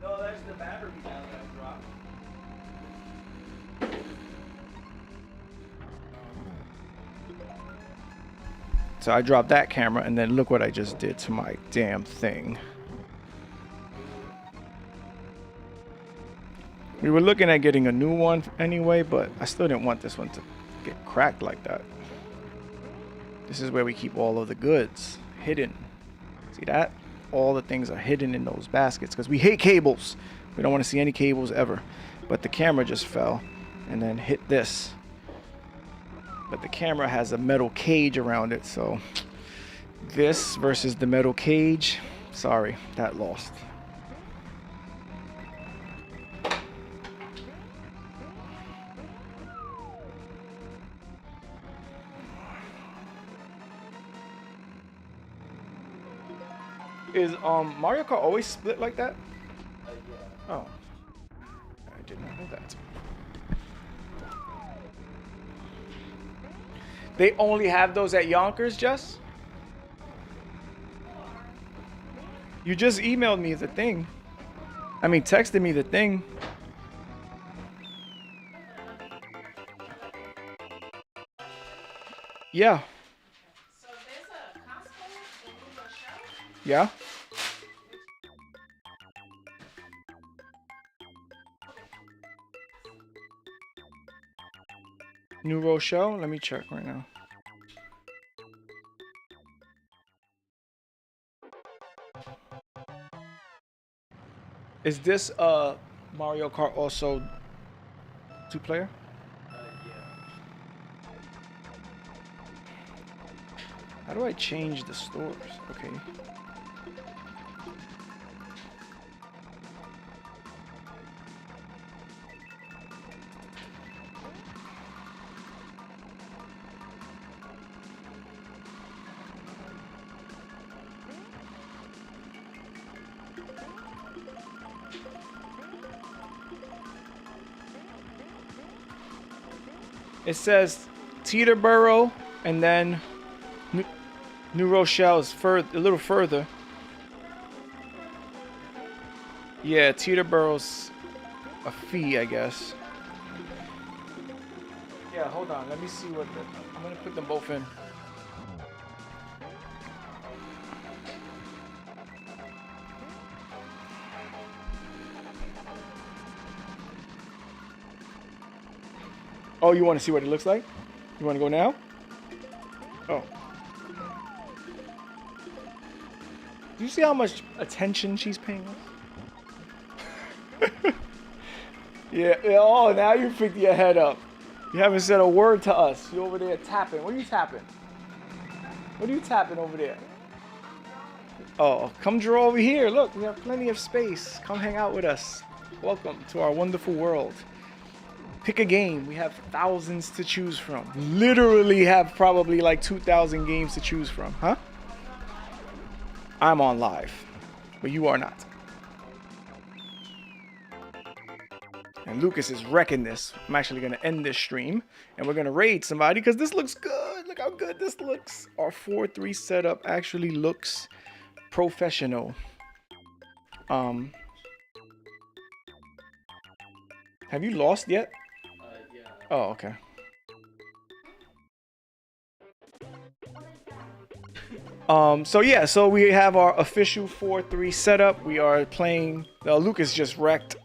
No, that's the battery down that I dropped. So I dropped that camera and then look what I just did to my damn thing. We were looking at getting a new one anyway, but I still didn't want this one to get cracked like that. This is where we keep all of the goods hidden. See that? All the things are hidden in those baskets because we hate cables. We don't want to see any cables ever. But the camera just fell and then hit this. But the camera has a metal cage around it, so this versus the metal cage, sorry, that lost. Is Mario Kart always split like that? Yeah. Oh, I did not know that. They only have those at Yonkers, Jess? You just emailed me the thing. I mean, texted me the thing. Yeah. So there's a Costco in New Rochelle. Yeah. New Rochelle? Let me check right now. Is this Mario Kart also two-player? Yeah. How do I change the stores? Okay. It says Teterboro and then New Rochelle is a little further. Yeah, Teterboro's a fee, I guess. Yeah, hold on. Let me see what I'm gonna put them both in. Oh, you want to see what it looks like? You want to go now? Oh. Do you see how much attention she's paying us? Yeah. Oh, now you picked your head up. You haven't said a word to us. You over there tapping. What are you tapping? What are you tapping over there? Oh, come draw over here. Look, we have plenty of space. Come hang out with us. Welcome to our wonderful world. Pick a game. We have thousands to choose from. Literally have probably like 2,000 games to choose from. Huh? I'm on live, but you are not. And Lucas is wrecking this. I'm actually going to end this stream, and we're going to raid somebody because this looks good. Look how good this looks. Our 4-3 setup actually looks professional. Have you lost yet? Yeah. Oh, okay. So we have our official 4-3 setup. We are playing. Lucas just wrecked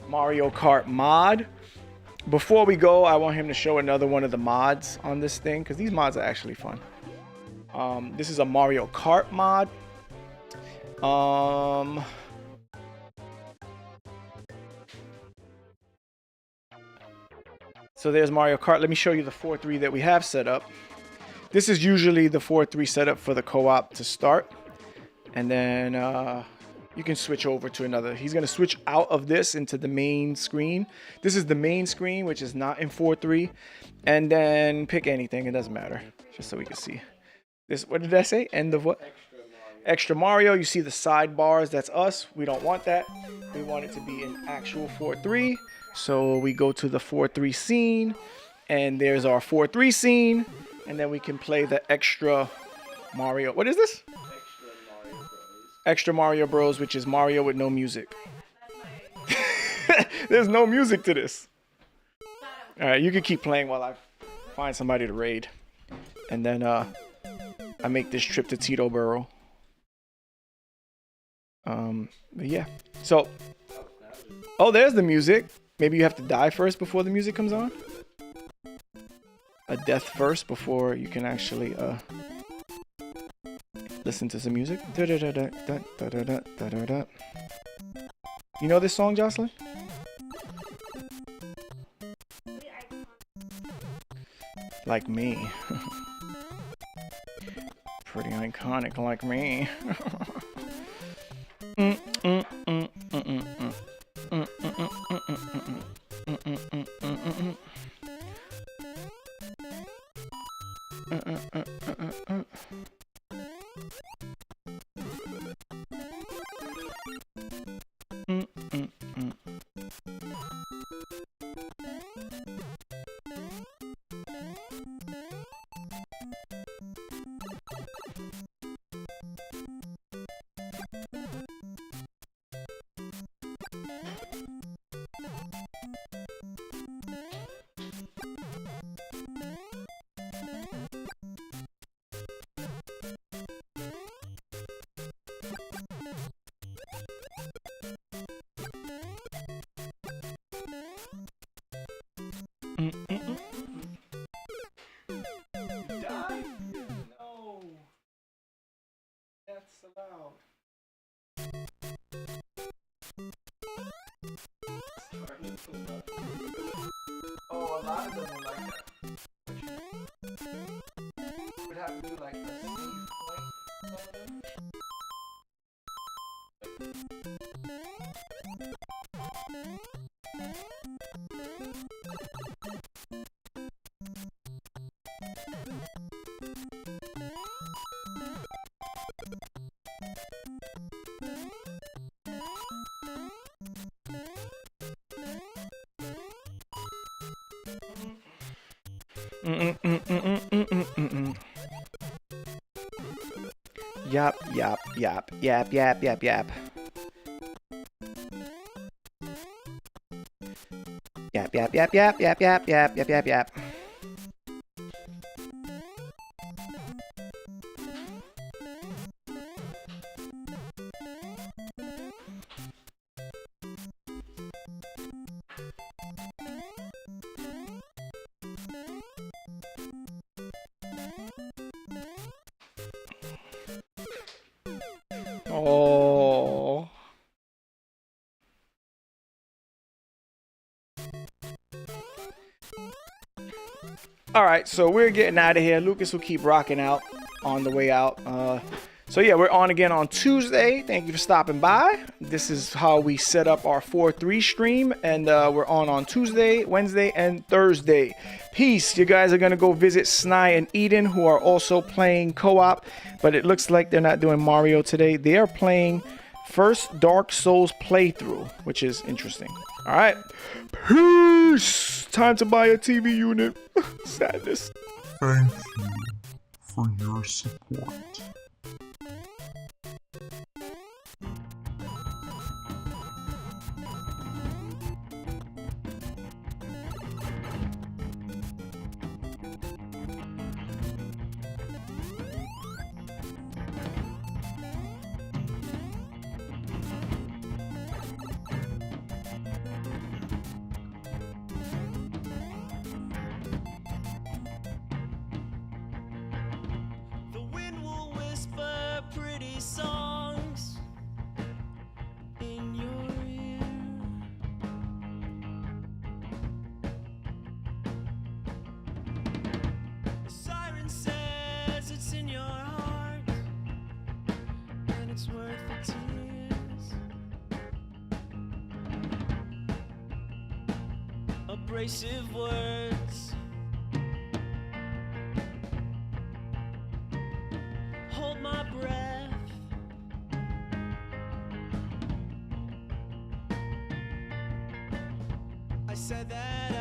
Mario Kart mod. Before we go, I want him to show another one of the mods on this thing because these mods are actually fun. This is a Mario Kart mod. So there's Mario Kart. Let me show you the 4-3 that we have set up. This is usually the 4-3 setup for the co-op to start. And then you can switch over to another. He's going to switch out of this into the main screen. This is the main screen, which is not in 4-3. And then pick anything. It doesn't matter. Just so we can see. This, what did I say? End of what? Extra Mario. You see the sidebars. That's us. We don't want that. We want it to be an actual 4-3. So we go to the 4-3 scene. And there's our 4-3 scene. And then we can play the extra Mario. What is this? Extra Mario Bros, which is Mario with no music. There's no music to this. All right, you can keep playing while I find somebody to raid. And then I make this trip to Teterboro. But yeah. So, oh, there's the music. Maybe you have to die first before the music comes on. A death first before you can actually listen to some music. You know this song, Jocelyn? Like me. Pretty iconic like me. Oh, a lot of them are like that. You would have to do like a save point, some of them. Yap, yap, yap, yap, yap, yap, yap. Yap, yap, yap, yap, yap, yap, yap, yap, yap, yap. Oh. All right, so we're getting out of here. Lucas will keep rocking out on the way out. So yeah, we're on again on Tuesday. Thank you for stopping by. This is how we set up our 4-3 stream, and we're on Tuesday, Wednesday, and Thursday. Peace. You guys are gonna go visit Sny and Eden, who are also playing co-op, but it looks like they're not doing Mario today. They are playing first Dark Souls playthrough, which is interesting. All right, peace. Time to buy a TV unit. Sadness. Thank you for your support. The wind will whisper pretty songs in your ear. The siren says it's in your heart and it's worth the tears. Abrasive words. Hold my breath. I said that